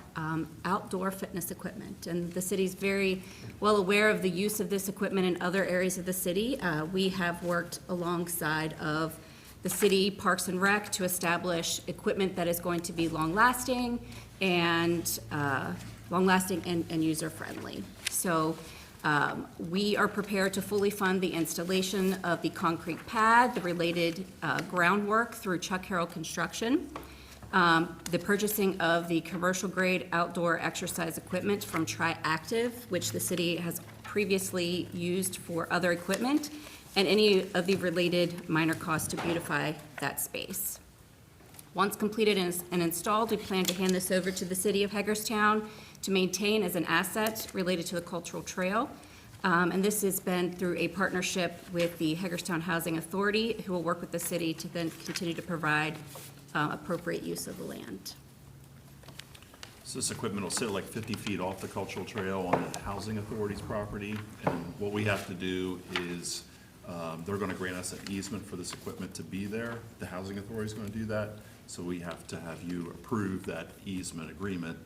Speaker 14: outdoor fitness equipment. And the city's very well aware of the use of this equipment in other areas of the city. We have worked alongside of the city Parks and Rec to establish equipment that is going to be long-lasting and user-friendly. So we are prepared to fully fund the installation of the concrete pad, the related groundwork through Chuck Harrell Construction, the purchasing of the commercial-grade outdoor exercise equipment from Triactive, which the city has previously used for other equipment, and any of the related minor costs to beautify that space. Once completed and installed, we plan to hand this over to the city of Hagerstown to maintain as an asset related to the cultural trail. And this has been through a partnership with the Hagerstown Housing Authority, who will work with the city to then continue to provide appropriate use of the land.
Speaker 13: So this equipment will sit like 50 feet off the cultural trail on the housing authority's property. And what we have to do is They're gonna grant us an easement for this equipment to be there. The housing authority's gonna do that, so we have to have you approve that easement agreement.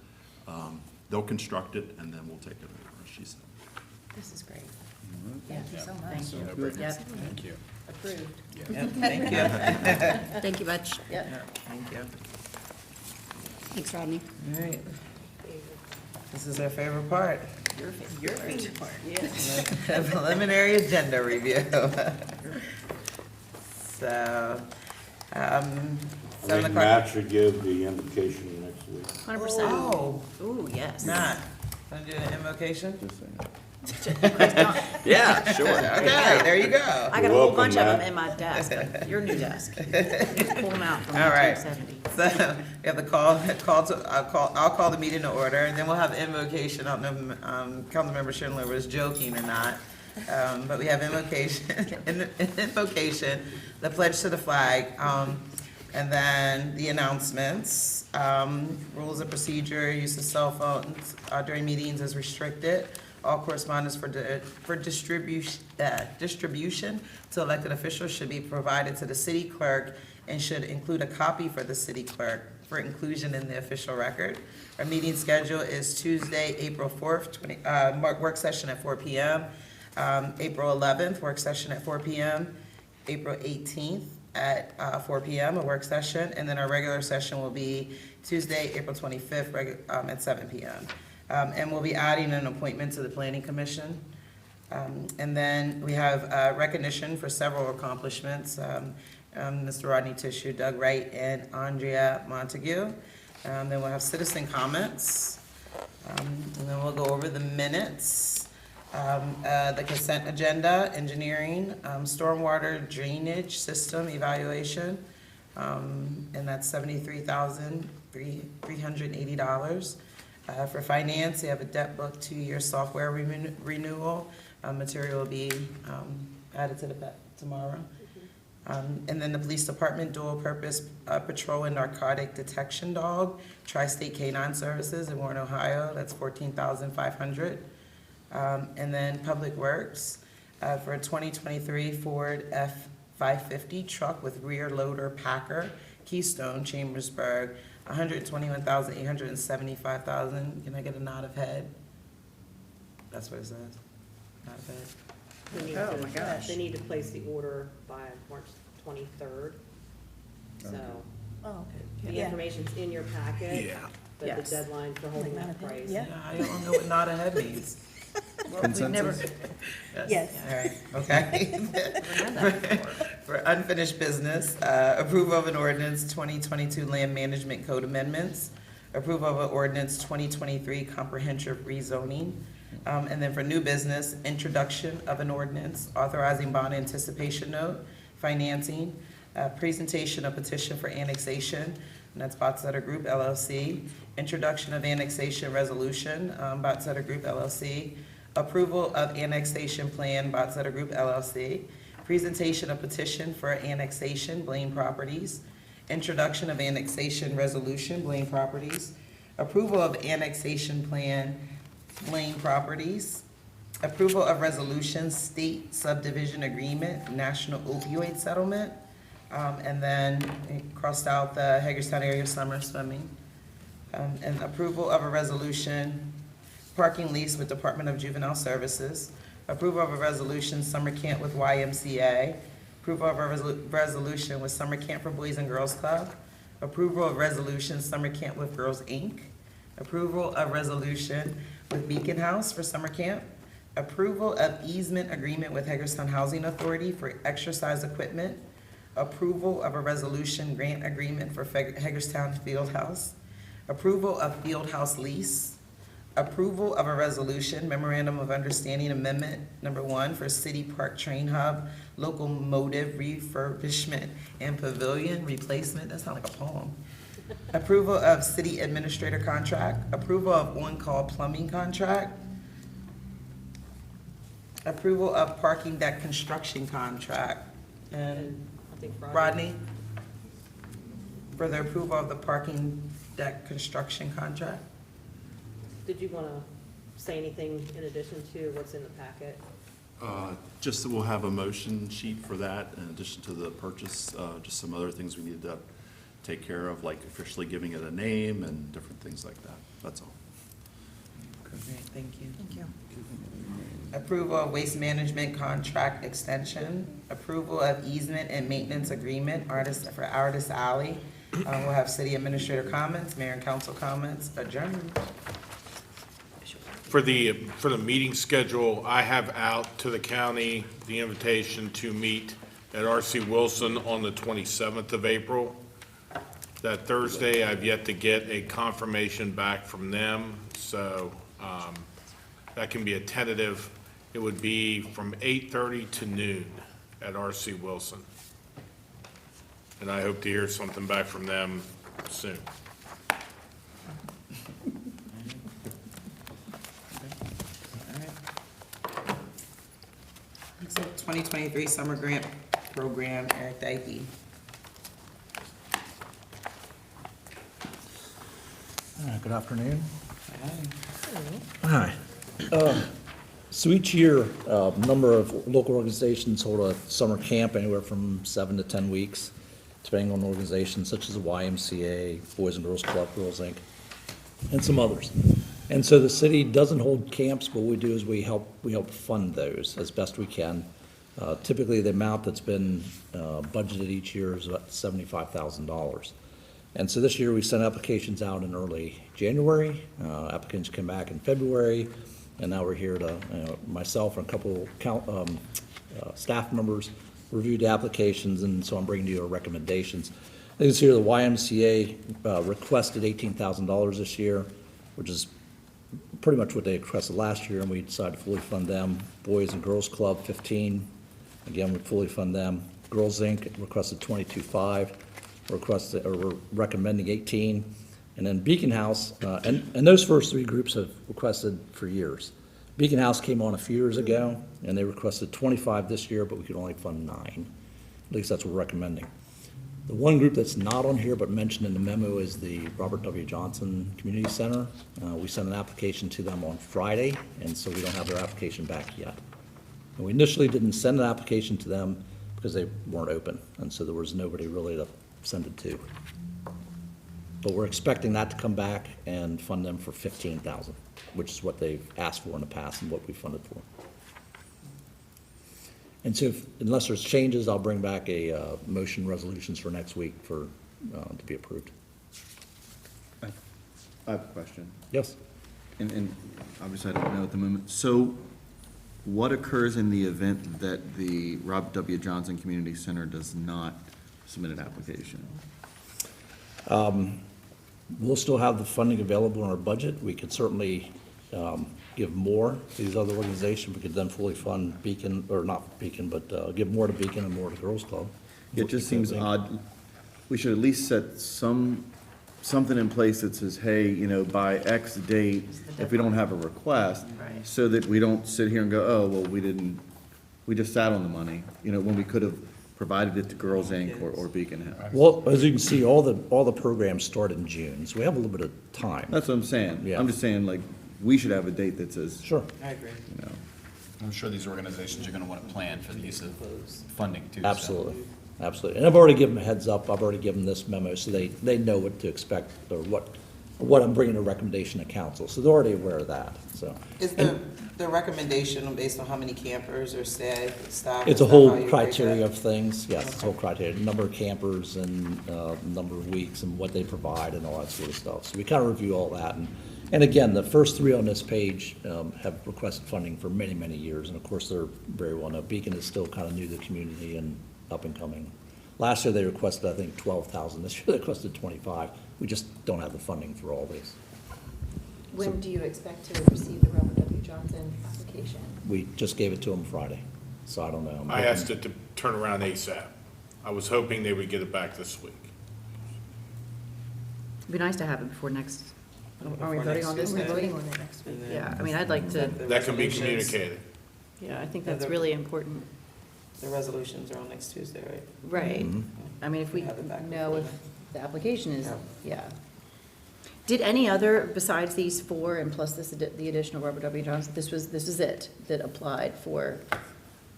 Speaker 13: They'll construct it, and then we'll take it over, she said.
Speaker 2: This is great.
Speaker 11: Thank you so much.
Speaker 2: Thank you.
Speaker 11: Yep.
Speaker 10: Thank you.
Speaker 2: Approved.
Speaker 1: Yep, thank you.
Speaker 14: Thank you much.
Speaker 2: Yep.
Speaker 1: Thank you.
Speaker 14: Thanks, Rodney.
Speaker 1: All right. This is our favorite part.
Speaker 2: Your favorite part. Yes.
Speaker 1: Preliminary agenda review. So,
Speaker 10: I
Speaker 1: 7
Speaker 10: think
Speaker 1: o'clock.
Speaker 10: Matt should give the invocation next week.
Speaker 7: 100%.
Speaker 1: Oh,
Speaker 2: Ooh, yes.
Speaker 1: Matt, want to do the invocation?
Speaker 10: Just saying.
Speaker 1: Yeah, sure. Okay, there you go.
Speaker 2: I got a
Speaker 10: You're
Speaker 2: whole
Speaker 10: welcome,
Speaker 2: bunch of them
Speaker 10: Matt.
Speaker 2: in my desk, but your new desk. Pull them out from
Speaker 1: All right.
Speaker 2: 1970.
Speaker 1: So we have the I'll call the meeting to order, and then we'll have invocation. I don't know if Councilmember Schindler was joking or not. But we have invocation, the pledge to the flag, and then the announcements. Rules of procedure, use of cell phones during meetings is restricted. All correspondence for distribution to elected officials should be provided to the city clerk and should include a copy for the city clerk for inclusion in the official record. Our meeting schedule is Tuesday, April 4th, work session at 4 p.m., April 11th, work session at 4 p.m., April 18th at 4 p.m., a work session, and then our regular session will be Tuesday, April 25th, at 7 p.m. And we'll be adding an appointment to the Planning Commission. And then we have recognition for several accomplishments. Mr. Rodney Tissue, Doug Wright, and Andrea Montague. Then we'll have citizen comments. And then we'll go over the minutes. The consent agenda, engineering, stormwater drainage system evaluation. And that's $73,380. For finance, we have a debt book 2-year software renewal. Material will be added to the tomorrow. And then the police department dual-purpose patrol and narcotic detection dog, Tri-State Canine Services in Warren, Ohio. That's $14,500. And then Public Works for a 2023 Ford F-550 truck with rear loader packer, Keystone, Chambersburg, $121,875. Can I get a nod of head? That's what it says. Nod of head.
Speaker 2: Oh, my gosh. They need to place the order by March 23rd. So
Speaker 8: Oh,
Speaker 2: the information's in your packet.
Speaker 13: Yeah.
Speaker 2: But the
Speaker 8: Yes.
Speaker 2: deadline for holding that price.
Speaker 8: Yeah.
Speaker 1: Yeah, I don't know what nod of head means.
Speaker 3: Consensus?
Speaker 8: Yes.
Speaker 1: All right, okay. For unfinished business, approval of an ordinance 2022 Land Management Code amendments, approval of an ordinance 2023 comprehensive rezoning, and then for new business, introduction of an ordinance authorizing bond anticipation note, financing, presentation of petition for annexation, and that's Botzetta Group LLC, introduction of annexation resolution, Botzetta Group LLC, approval of annexation plan, Botzetta Group LLC, presentation of petition for annexation, Blaine Properties, introduction of annexation resolution, Blaine Properties, approval of annexation plan, Blaine Properties, approval of resolution, state subdivision agreement, national opioid settlement, and then it crossed out the Hagerstown area summer swimming, and approval of a resolution, parking lease with Department of Juvenile Services, approval of a resolution, summer camp with YMCA, approval of a resolution with summer camp for Boys and Girls Club, approval of resolution, summer camp with Girls Inc., approval of resolution with Beacon House for summer camp, approval of easement agreement with Hagerstown Housing Authority for exercise equipment, approval of a resolution grant agreement for Hagerstown Fieldhouse, approval of Fieldhouse lease, approval of a resolution, memorandum of understanding amendment number 1 for City Park Train Hub, locomotive refurbishment and pavilion replacement. That sounds like a poem. Approval of city administrator contract, approval of on-call plumbing contract, approval of parking deck construction contract. And
Speaker 2: I think
Speaker 1: Rodney, for the approval of the parking deck construction contract.
Speaker 2: Did you want to say anything in addition to what's in the packet?
Speaker 13: Just that we'll have a motion sheet for that in addition to the purchase, just some other things we need to take care of, like officially giving it a name and different things like that. That's all.
Speaker 1: Great, thank you. Thank you. Approval of waste management contract extension, approval of easement and maintenance agreement, for Artist Alley. We'll have city administrator comments, mayor and council comments, adjourned.
Speaker 15: For the meeting schedule, I have out to the county the invitation to meet at R.C. Wilson on the 27th of April. That Thursday, I've yet to get a confirmation back from them, so that can be a tentative. It would be from 8:30 to noon at R.C. Wilson. And I hope to hear something back from them soon.
Speaker 1: So 2023 Summer Grant Program, Eric Dykey.
Speaker 16: Good afternoon. Hi. So each year, a number of local organizations hold a summer camp anywhere from 7 to 10 weeks, depending on organizations such as the YMCA, Boys and Girls Club, Girls Inc., and some others. And so the city doesn't hold camps, but what we do is we help fund those as best we can. Typically, the amount that's been budgeted each year is about $75,000. And so this year, we sent applications out in early January. Applicants came back in February, and now we're here to, myself and a couple staff members reviewed the applications, and so I'm bringing you our recommendations. You can see here the YMCA requested $18,000 this year, which is pretty much what they requested last year, and we decided to fully fund them. Boys and Girls Club, 15. Again, we fully fund them. Girls Inc. requested 22.5. We're recommending 18. And then Beacon House, and those first three groups have requested for years. Beacon House came on a few years ago, and they requested 25 this year, but we could only fund 9. At least that's what we're recommending. The one group that's not on here but mentioned in the memo is the Robert W. Johnson Community Center. We sent an application to them on Friday, and so we don't have their application back yet. And we initially didn't send an application to them because they weren't open, and so there was nobody really to send it to. But we're expecting that to come back and fund them for $15,000, which is what they've asked for in the past and what we funded for. And so unless there's changes, I'll bring back a motion resolutions for next week for, to be approved.
Speaker 3: I have a question.
Speaker 16: Yes.
Speaker 3: And obviously I don't know at the moment. So what occurs in the event that the Robert W. Johnson Community Center does not submit an application?
Speaker 16: We'll still have the funding available in our budget. We could certainly give more to these other organizations. We could then fully fund Beacon, or not Beacon, but give more to Beacon and more to Girls Club.
Speaker 3: It just seems odd. We should at least set something in place that says, hey, by X date, if we don't have a request, so that we don't sit here and go, oh, well, we just sat on the money, when we could have provided it to Girls Inc. or Beacon House.
Speaker 16: Well, as you can see, all the programs start in June, so we have a little bit of time.
Speaker 3: That's what I'm saying.
Speaker 16: Yeah.
Speaker 3: I'm just saying, we should have a date that says.
Speaker 16: Sure.
Speaker 1: I agree.
Speaker 4: I'm sure these organizations are gonna wanna plan for the use of funding too. so.
Speaker 16: Absolutely, absolutely. And I've already given them a heads up. I've already given them this memo, so they know what to expect, or what I'm bringing a recommendation to council. So they're already aware of that, so.
Speaker 1: Is the recommendation based on how many campers or staff?
Speaker 16: It's
Speaker 1: Is
Speaker 16: a
Speaker 1: that how
Speaker 16: whole
Speaker 1: you
Speaker 16: criteria
Speaker 1: break
Speaker 16: of things, yes, it's a whole criteria, number of campers and number of weeks and what they provide and all that sort of stuff. So we kind of review all that, and again, the first three on this page have requested funding for many, many years, and of course, they're very well known. Beacon is still kind of new to the community and up and coming. Last year, they requested, I think, 12,000, this year they requested 25. We just don't have the funding for all these.
Speaker 17: When do you expect to receive the Robert W. Johnson application?
Speaker 16: We just gave it to them Friday, so I don't know.
Speaker 15: I asked it to turn around ASAP. I was hoping they would get it back this week.
Speaker 2: It'd be nice to have it before next, are we
Speaker 1: Before
Speaker 2: voting
Speaker 1: next
Speaker 2: on this?
Speaker 1: Tuesday.
Speaker 2: We're voting on it next week. Yeah, I mean, I'd like to,
Speaker 15: That can be communicated.
Speaker 2: yeah, I think that's really important.
Speaker 1: The resolutions are on next Tuesday, right?
Speaker 2: Right.
Speaker 16: Mhm.
Speaker 2: I mean, if we
Speaker 1: Have it back
Speaker 2: know
Speaker 1: before
Speaker 2: if
Speaker 1: then.
Speaker 2: the application is,
Speaker 1: Yeah.
Speaker 2: yeah. Did any other, besides these four and plus this, the additional Robert W. Johnson, this is it that applied for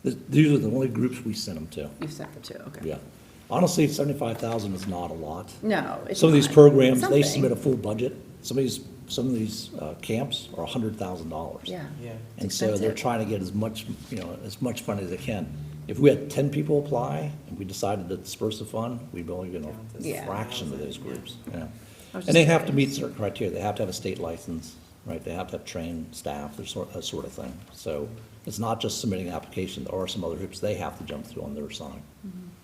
Speaker 16: These are the only groups we send them to,
Speaker 17: You've sent them to, okay.
Speaker 16: yeah. Honestly, 75,000 is not a lot.
Speaker 17: No, it's
Speaker 16: Some of these
Speaker 17: not.
Speaker 16: programs, they
Speaker 17: Something.
Speaker 16: submit a full budget. Some of these camps are $100,000.
Speaker 17: Yeah.
Speaker 1: Yeah.
Speaker 16: And so they're
Speaker 17: expensive.
Speaker 16: trying to get as much, as much fund as they can. If we had 10 people apply and we decided to disperse the fund, we'd be only getting a
Speaker 17: Yeah.
Speaker 16: fraction of those groups, yeah.
Speaker 17: I was
Speaker 16: And they
Speaker 17: just
Speaker 16: have to meet
Speaker 17: curious.
Speaker 16: certain criteria. They have to have a state license, right? They have to have trained staff, that sort of thing. So it's not just submitting an application. There are some other hoops they have to jump through on their side,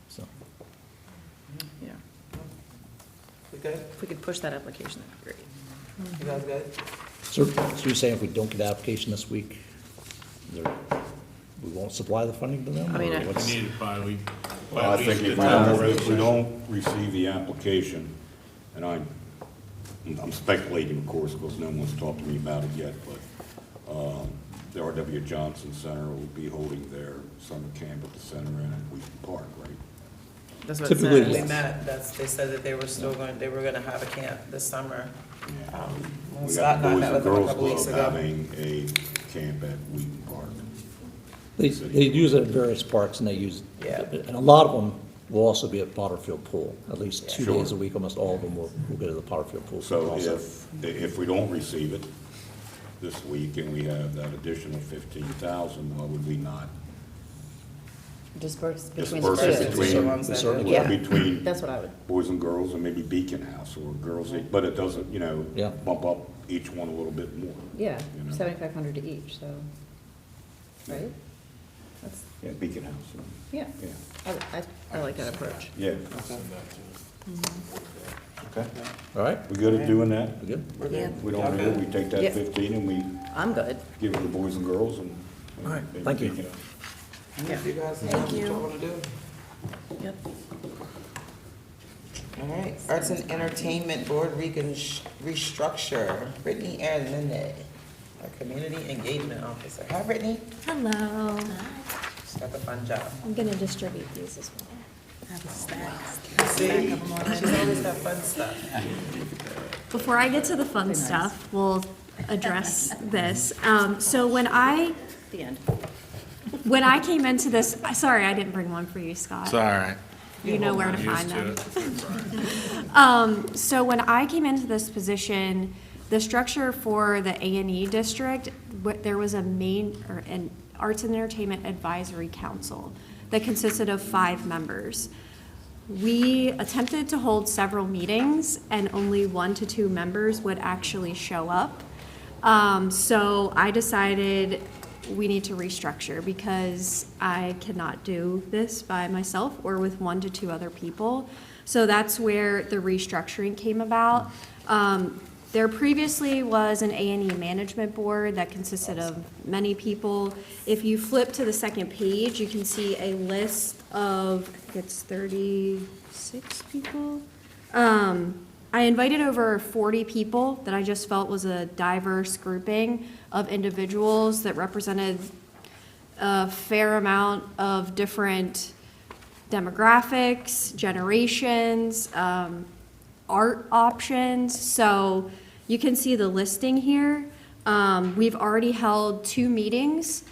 Speaker 16: so.
Speaker 17: Yeah.
Speaker 1: We good?
Speaker 17: If we could push that application, that'd be great.
Speaker 1: You guys good?
Speaker 16: So you're saying if we don't get the application this week, we won't supply the funding to them?
Speaker 17: I mean,
Speaker 16: or
Speaker 17: I-
Speaker 16: what's-
Speaker 15: We need it by week.
Speaker 10: Well, I think if we don't receive the application, and I'm speculating, of course, because no one's talked to me about it yet, but the R.W. Johnson Center will be holding their summer camp at the center and at Wheaton Park, right?
Speaker 17: That's what it
Speaker 16: Typically,
Speaker 17: says.
Speaker 1: We met, they said that they were gonna have a camp this summer.
Speaker 10: We
Speaker 1: Scott
Speaker 10: got
Speaker 1: and I
Speaker 10: the Boys
Speaker 1: met
Speaker 10: and
Speaker 1: with them a
Speaker 10: Girls
Speaker 1: couple weeks
Speaker 10: Club
Speaker 1: ago.
Speaker 10: having a camp at Wheaton Park.
Speaker 16: They use it at various parks and they use,
Speaker 1: Yeah.
Speaker 16: and a lot of them will also be at Potterfield Pool. At least 2
Speaker 10: Sure.
Speaker 16: days a week, almost all of them will go to the Potterfield Pool.
Speaker 10: So
Speaker 16: also.
Speaker 10: if we don't receive it this week and we have that additional 15,000, why would we not
Speaker 17: Disperse between the
Speaker 10: disperse
Speaker 17: two.
Speaker 10: it between,
Speaker 1: ones that
Speaker 16: certainly
Speaker 17: Yeah.
Speaker 10: between
Speaker 17: That's what I would,
Speaker 10: Boys and Girls and maybe Beacon House or Girls, but it doesn't,
Speaker 16: Yeah.
Speaker 10: bump up each one a little bit more.
Speaker 17: yeah,
Speaker 10: You know.
Speaker 17: 7,500 to each, so, right? That's,
Speaker 10: Yeah, Beacon House,
Speaker 17: yeah,
Speaker 10: yeah,
Speaker 17: I like that approach.
Speaker 10: yeah. Okay,
Speaker 16: All right,
Speaker 10: we good at doing that?
Speaker 16: we good?
Speaker 17: Yeah.
Speaker 10: We don't do it, we take
Speaker 17: Yeah.
Speaker 10: that 15 and we
Speaker 17: I'm good.
Speaker 10: give it to the Boys and Girls and.
Speaker 16: All right,
Speaker 10: maybe
Speaker 16: thank you.
Speaker 10: Beacon House.
Speaker 1: If you guys know what y'all wanna do.
Speaker 17: Yep.
Speaker 1: All right, Arts and Entertainment Board restructure. Brittany Erlinde, our Community Engagement Officer. Hi, Brittany.
Speaker 8: Hello.
Speaker 1: She's got the fun job.
Speaker 8: I'm gonna distribute these as well.
Speaker 1: See, she's always got fun stuff.
Speaker 8: Before I get to the fun stuff, we'll address this. So when
Speaker 17: The end.
Speaker 8: I came into this, sorry, I didn't bring one for you, Scott.
Speaker 15: It's all right.
Speaker 8: You know where to
Speaker 15: I'm
Speaker 8: find
Speaker 15: used to
Speaker 8: them.
Speaker 15: it.
Speaker 8: So when I came into this position, the structure for the A&E district, there was an Arts and Entertainment Advisory Council that consisted of 5 members. We attempted to hold several meetings and only 1 to 2 members would actually show up. So I decided we need to restructure because I cannot do this by myself or with 1 to 2 other people. So that's where the restructuring came about. There previously was an A&E management board that consisted of many people. If you flip to the second page, you can see a list of, I think it's 36 people. I invited over 40 people that I just felt was a diverse grouping of individuals that represented a fair amount of different demographics, generations, art options. So you can see the listing here. We've already held 2 meetings,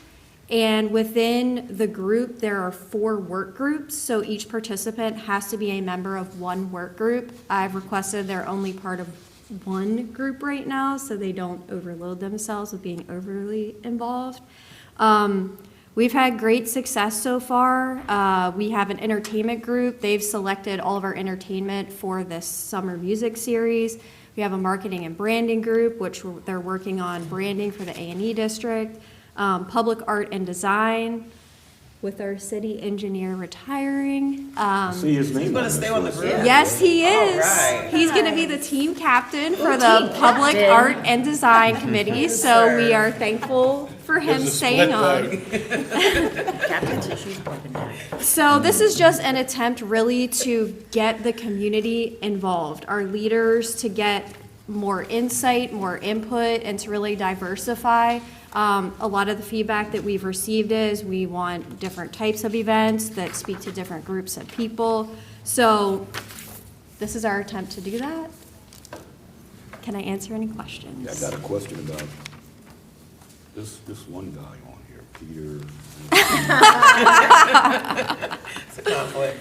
Speaker 8: and within the group, there are 4 work groups. So each participant has to be a member of 1 work group. I've requested they're only part of 1 group right now, so they don't overload themselves with being overly involved. We've had great success so far. We have an entertainment group. They've selected all of our entertainment for this summer music series. We have a marketing and branding group, which they're working on branding for the A&E district. Public art and design, with our city engineer retiring.
Speaker 10: See his name.
Speaker 1: He's gonna stay on the group?
Speaker 8: Yes, he
Speaker 1: All
Speaker 8: is.
Speaker 1: right.
Speaker 8: He's gonna be the team captain for the Public Art and Design Committee, so we are thankful for him
Speaker 15: There's a
Speaker 8: staying
Speaker 15: split
Speaker 8: on.
Speaker 15: vote.
Speaker 17: Captain says she's working now.
Speaker 8: So this is just an attempt really to get the community involved, our leaders to get more insight, more input, and to really diversify. A lot of the feedback that we've received is we want different types of events that speak to different groups of people. So this is our attempt to do that. Can I answer any questions?
Speaker 10: I got a question about this one guy on here, Peter.
Speaker 1: It's a conflict.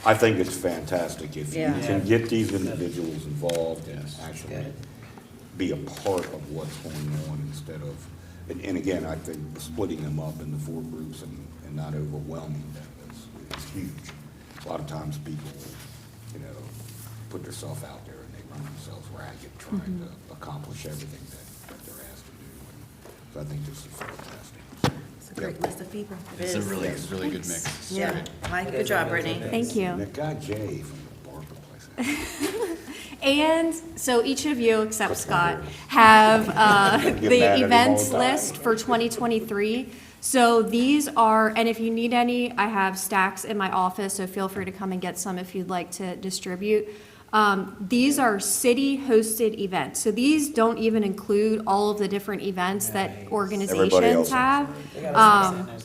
Speaker 10: I think it's fantastic if you
Speaker 2: Yeah.
Speaker 10: can get these individuals involved and actually
Speaker 1: Good.
Speaker 10: be a part of what's going on instead of, and again, I think splitting them up into 4 groups and not overwhelming them is huge. A lot of times people, you know, put themselves out there and they run themselves ragged trying to accomplish everything that they're asked to do. And so I think this is fantastic.
Speaker 17: It's a great list of people.
Speaker 4: It's a really good mix. It's
Speaker 17: Yeah,
Speaker 4: great.
Speaker 17: Mike, good job, Brittany.
Speaker 14: Thank you.
Speaker 10: And that guy Jay from the barber place.
Speaker 14: And so each of you, except Scott, have
Speaker 10: Get mad at
Speaker 14: the
Speaker 10: him
Speaker 14: events
Speaker 10: all the time.
Speaker 14: list for 2023. So these are, and if you need any, I have stacks in my office, so feel free to come and get some if you'd like to distribute. These are city-hosted events, so these don't even include all of the different events that
Speaker 10: Everybody
Speaker 14: organizations
Speaker 10: else.
Speaker 14: have.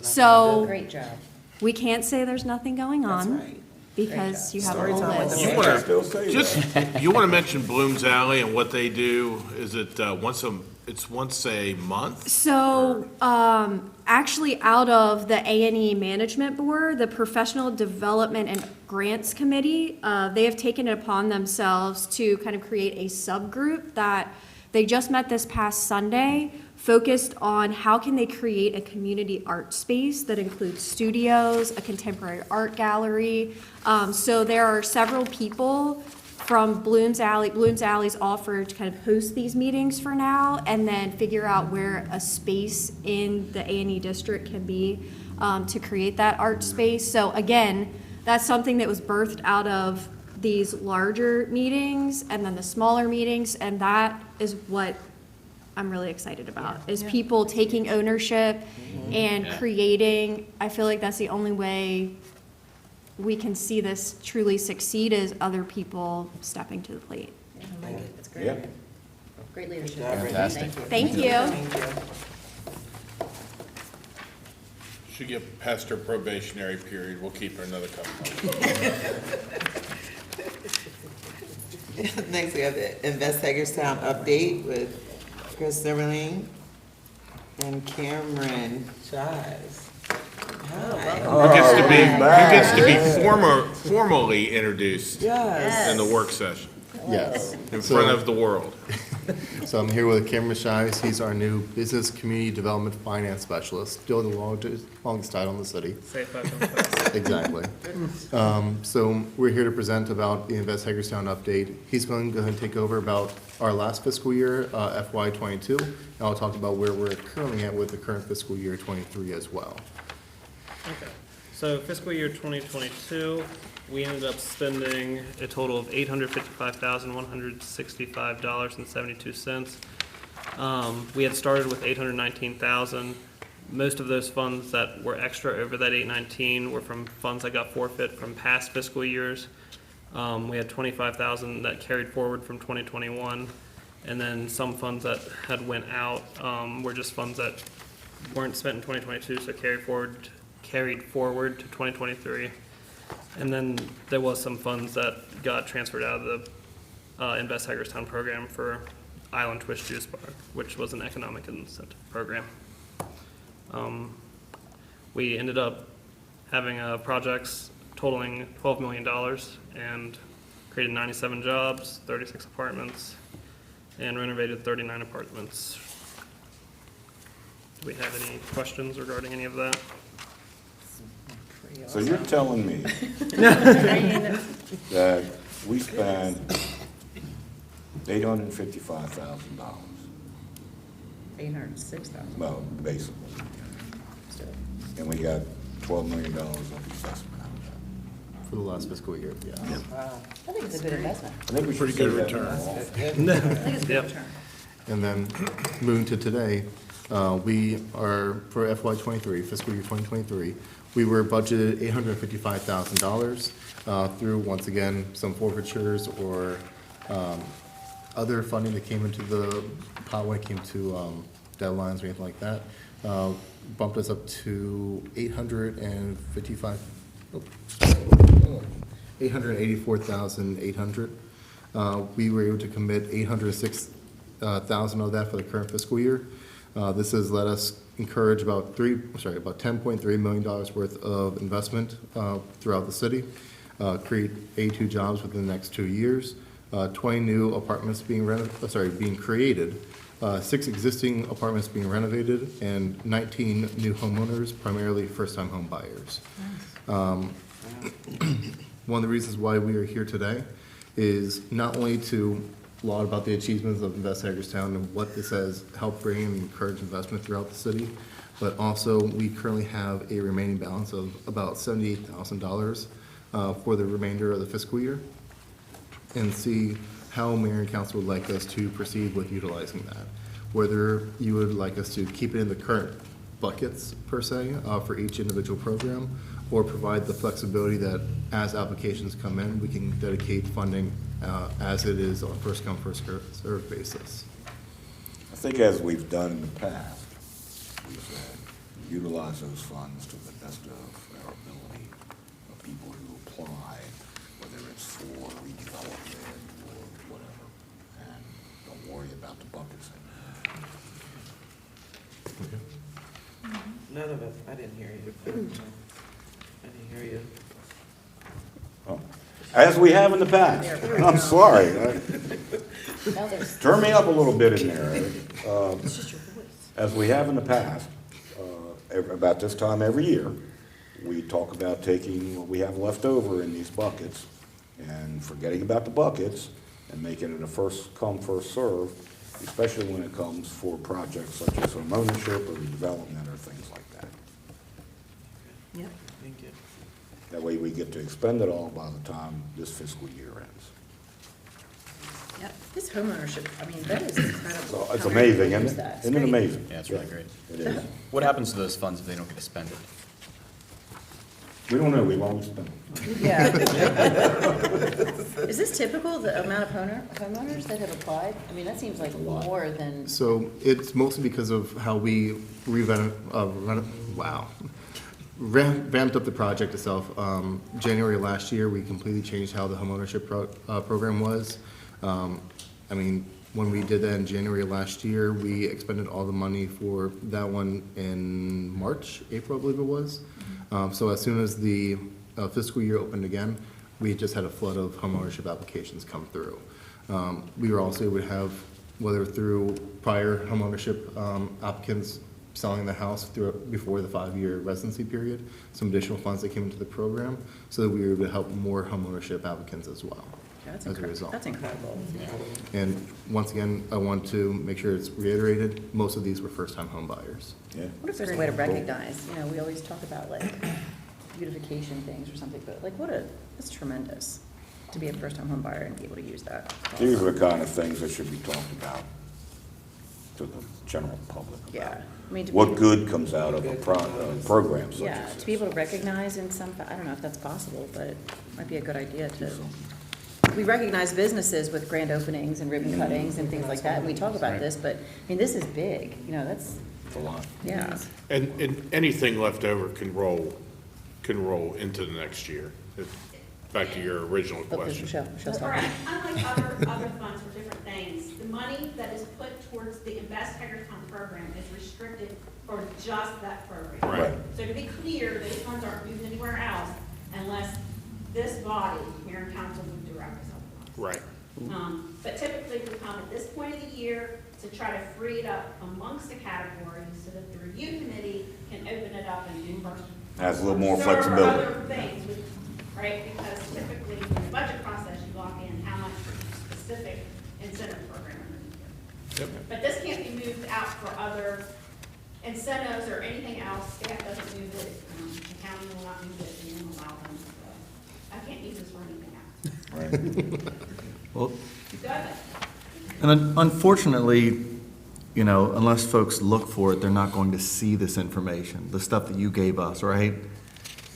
Speaker 14: So
Speaker 17: Great job.
Speaker 14: we can't say there's nothing going on
Speaker 1: right.
Speaker 14: because you have a whole
Speaker 1: Story time with
Speaker 14: list.
Speaker 1: the
Speaker 15: You wanna,
Speaker 10: Still say
Speaker 15: just,
Speaker 10: that.
Speaker 15: you wanna mention Bloom's Alley and what they do? Is it, it's once a month?
Speaker 14: So, actually, out of the A&E Management Board, the Professional Development and Grants Committee, they have taken it upon themselves to kind of create a subgroup that they just met this past Sunday, focused on how can they create a community art space that includes studios, a contemporary art gallery. So there are several people from Bloom's Alley. Bloom's Alley's offered to kind of host these meetings for now, and then figure out where a space in the A&E district can be to create that art space. So again, that's something that was birthed out of these larger meetings and then the smaller meetings, and that is what I'm really excited about, is people taking ownership and creating. I feel like that's the only way we can see this truly succeed, is other people stepping to the plate.
Speaker 17: I like it. It's great.
Speaker 10: Yeah.
Speaker 17: Great leadership.
Speaker 4: Fantastic.
Speaker 17: Thank you.
Speaker 14: Thank you.
Speaker 1: Thank you.
Speaker 15: Should get past her probationary period, we'll keep her another couple months.
Speaker 1: Next, we have the Invest Hagerstown update with Chris Zimmerling and Cameron Shives. Hi.
Speaker 15: Who gets to be formally introduced
Speaker 1: Yes.
Speaker 15: in the work session,
Speaker 9: Yes.
Speaker 15: in
Speaker 9: So-
Speaker 15: front of the world.
Speaker 9: So I'm here with Cameron Shives. He's our new Business Community Development Finance Specialist, still the longest title in the city. Exactly. So we're here to present about the Invest Hagerstown update. He's going to go ahead and take over about our last fiscal year, FY '22, and I'll talk about where we're currently at with the current fiscal year '23 as well.
Speaker 18: Okay, so fiscal year 2022, we ended up spending a total of $855,165.72. We had started with $819,000. Most of those funds that were extra over that 819 were from funds that got forfeit from past fiscal years. We had $25,000 that carried forward from 2021, and then some funds that had went out were just funds that weren't spent in 2022, so carried forward to 2023. And then there was some funds that got transferred out of the Invest Hagerstown program for Island Twist Juice Bar, which was an economic incentive program. We ended up having projects totaling $12 million and created 97 jobs, 36 apartments, and renovated 39 apartments. Do we have any questions regarding any of that?
Speaker 10: So you're telling me that we spent $855,000,
Speaker 17: $806,000.
Speaker 10: well, basically, and we got $12 million of investment out of that.
Speaker 9: For the last fiscal year, yeah.
Speaker 17: Wow. I think it's a good investment.
Speaker 10: I think we should
Speaker 15: Pretty good
Speaker 10: say that
Speaker 15: return.
Speaker 10: more often.
Speaker 17: I think it's a good
Speaker 18: Yep.
Speaker 17: return.
Speaker 9: And then moving to today, we are, for FY '23, fiscal year 2023, we were budgeted $855,000 through, once again, some forfeitures or other funding that came into the pot when it came to deadlines or anything like that. Bumped us up to $884,800. We were able to commit $806,000 of that for the current fiscal year. This has let us encourage about $10.3 million worth of investment throughout the city, create 82 jobs within the next 2 years, 20 new apartments being created, 6 existing apartments being renovated, and 19 new homeowners, primarily first-time home buyers. One of the reasons why we are here today is not only to laud about the achievements of Invest Hagerstown and what this has helped bring and encourage investment throughout the city, but also we currently have a remaining balance of about $78,000 for the remainder of the fiscal year, and see how mayor and council would like us to proceed with utilizing that. Whether you would like us to keep it in the current buckets per se for each individual program, or provide the flexibility that as applications come in, we can dedicate funding as it is on a first come, first served basis.
Speaker 10: I think as we've done in the past, we've utilized those funds to the best of our ability of people who apply, whether it's for redevelopment or whatever, and don't worry about the buckets.
Speaker 1: None of us, I didn't hear you. I didn't hear you.
Speaker 10: Oh. As we have in the past. I'm sorry. Turn me up a little bit in there. As we have in the past, about this time every year, we talk about taking what we have left over in these buckets and forgetting about the buckets and making it a first come, first serve, especially when it comes for projects such as home ownership or redevelopment or things like that.
Speaker 1: Yep. Thank you.
Speaker 10: That way we get to expend it all by the time this fiscal year ends.
Speaker 17: Yeah, this homeownership, I mean, that is incredible.
Speaker 10: So it's
Speaker 17: how
Speaker 10: amazing,
Speaker 17: many
Speaker 10: isn't
Speaker 17: use
Speaker 10: it?
Speaker 17: that. It's
Speaker 10: Isn't it
Speaker 17: great.
Speaker 10: amazing?
Speaker 4: Yeah, it's really great.
Speaker 10: It is.
Speaker 4: What happens to those funds if they don't get to spend it?
Speaker 10: We don't know, we've always spent them.
Speaker 17: Yeah. Is this typical, the amount of homeowners that have applied? I mean, that seems like more than,
Speaker 9: So it's mostly because of how we ramped up the project itself. January last year, we completely changed how the homeownership program was. When we did that in January last year, we expended all the money for that one in April, I believe it was. So as soon as the fiscal year opened again, we just had a flood of homeownership applications come through. We were also able to have, whether through prior homeownership applicants selling the house before the 5-year residency period, some additional funds that came into the program, so that we were able to help more homeownership applicants as well.
Speaker 17: that's
Speaker 9: as a result.
Speaker 17: That's incredible.
Speaker 9: And once again, I want to make sure it's reiterated, most of these were first-time home buyers.
Speaker 10: Yeah.
Speaker 17: What if there's a way to recognize, we always talk about like beautification things or something, but like that's tremendous to be a first-time home buyer and be able to use that.
Speaker 10: These are the kind of things that should be talked about to the general public.
Speaker 17: Yeah. I mean,
Speaker 10: What good comes out of a program such
Speaker 17: Yeah,
Speaker 10: as
Speaker 17: to be
Speaker 10: this?
Speaker 17: able to recognize in some, I don't know if that's possible, but it might be a good idea to. We recognize businesses with grand openings and ribbon cuttings and things like that, and we talk about this, but, this is big, that's,
Speaker 10: It's a lot.
Speaker 17: yeah.
Speaker 15: And anything left over can roll into the next year. Back to your original question.
Speaker 17: Michelle's
Speaker 7: All
Speaker 17: talking.
Speaker 7: right, unlike other funds for different things, the money that is put towards the Invest Hagerstown program is restricted for just that program.
Speaker 15: Right.
Speaker 7: So to be clear, those funds aren't moved anywhere else unless this body, mayor and council, would direct us otherwise.
Speaker 15: Right.
Speaker 7: But typically, we come at this point of the year to try to free it up amongst the categories so that the review committee can open it up and do first.
Speaker 10: Has a little more
Speaker 7: There are
Speaker 10: flexibility.
Speaker 7: other things, right, because typically in the budget process, you lock in how much for each specific incentive program in the year. But this can't be moved out for other incentives or anything else. Staff doesn't move it, the county will not move it, and you won't allow them. So I can't use this for anything else.
Speaker 3: Well,
Speaker 7: Go ahead.
Speaker 3: and unfortunately, unless folks look for it, they're not going to see this information, the stuff that you gave us, right?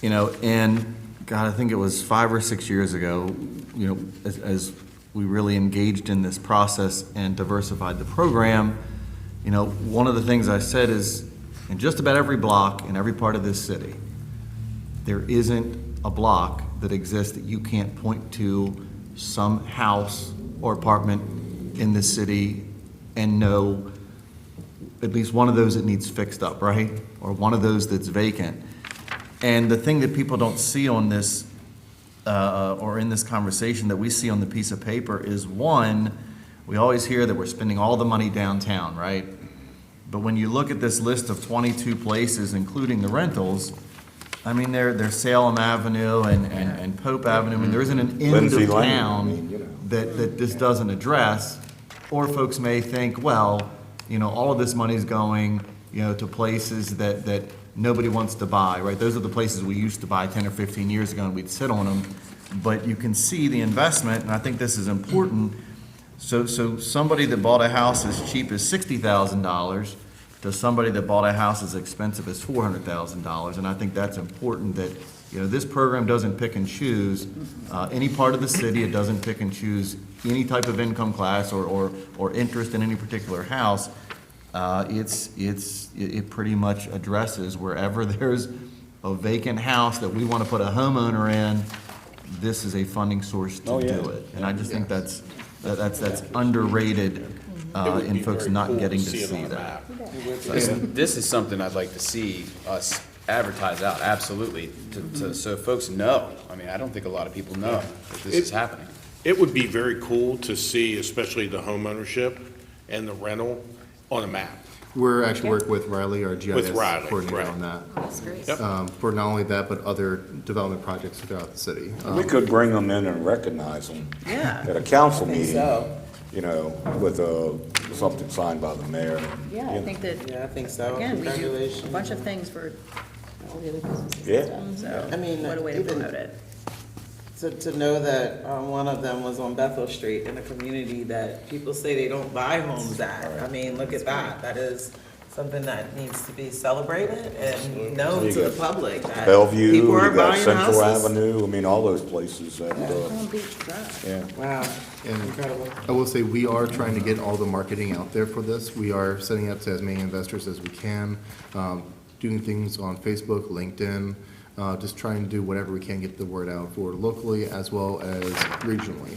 Speaker 3: And God, I think it was 5 or 6 years ago, as we really engaged in this process and diversified the program, one of the things I said is, in just about every block in every part of this city, there isn't a block that exists that you can't point to some house or apartment in this city and know at least one of those that needs fixed up, right? Or one of those that's vacant. And the thing that people don't see on this, or in this conversation that we see on the piece of paper is, one, we always hear that we're spending all the money downtown, right? But when you look at this list of 22 places, including the rentals, I mean, there's Salem Avenue and Pope Avenue. I mean, there isn't an end
Speaker 10: Lindsay
Speaker 3: of
Speaker 10: Lane,
Speaker 3: town that this doesn't address. Or folks may think, well, all of this money's going, to places that nobody wants to buy, right? Those are the places we used to buy 10 or 15 years ago, and we'd sit on them. But you can see the investment, and I think this is important. So somebody that bought a house as cheap as $60,000 to somebody that bought a house as expensive as $400,000, and I think that's important that, this program doesn't pick and choose any part of the city. It doesn't pick and choose any type of income class or interest in any particular house. It pretty much addresses wherever there's a vacant house that we want to put a homeowner in, this is a funding source to do it. And I just think that's underrated in folks not getting to see that.
Speaker 4: This is something I'd like to see us advertise out, absolutely, so folks know. I mean, I don't think a lot of people know that this is happening.
Speaker 15: It would be very cool to see, especially the home ownership and the rental on a map.
Speaker 9: We're actually working with Riley, our GIS
Speaker 15: With Riley,
Speaker 9: coordinator
Speaker 15: right.
Speaker 9: on that.
Speaker 14: Oh, that's great.
Speaker 15: Yep.
Speaker 9: For not only that, but other development projects throughout the city.
Speaker 10: We could bring them in and recognize them
Speaker 17: Yeah.
Speaker 10: at a council
Speaker 17: I think
Speaker 10: meeting,
Speaker 17: so.
Speaker 10: with something signed by the mayor.
Speaker 17: Yeah, I think that,
Speaker 1: Yeah, I think so.
Speaker 17: again, we do a
Speaker 1: Congratulations.
Speaker 17: bunch of things for all the other businesses
Speaker 10: Yeah.
Speaker 17: and stuff, so
Speaker 1: I mean,
Speaker 17: what a way to
Speaker 1: even-
Speaker 17: promote it.
Speaker 1: To know that one of them was on Bethel Street in a community that people say they don't buy homes at. I mean, look at that. That is something that needs to be celebrated and known
Speaker 10: You
Speaker 1: to the
Speaker 10: got
Speaker 1: public that
Speaker 10: Bellevue,
Speaker 1: people are
Speaker 10: you got
Speaker 1: buying
Speaker 10: Central
Speaker 1: houses.
Speaker 10: Avenue, I mean, all those places that,
Speaker 17: Palm Beach Drive.
Speaker 10: yeah.
Speaker 1: Wow,
Speaker 9: And
Speaker 1: incredible.
Speaker 9: I will say, we are trying to get all the marketing out there for this. We are setting up to as many investors as we can, doing things on Facebook, LinkedIn, just trying to do whatever we can, get the word out for locally as well as regionally.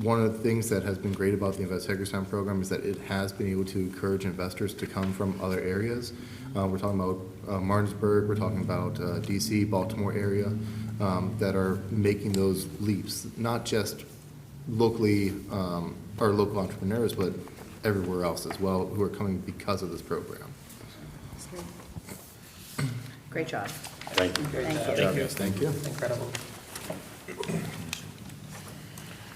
Speaker 9: One of the things that has been great about the Invest Hagerstown program is that it has been able to encourage investors to come from other areas. We're talking about Martinsburg, we're talking about DC, Baltimore area, that are making those leaps, not just locally, or local entrepreneurs, but everywhere else as well, who are coming because of this program.
Speaker 17: Great job.
Speaker 10: Thank you.
Speaker 17: Thank you.
Speaker 9: Thank you.
Speaker 1: Incredible.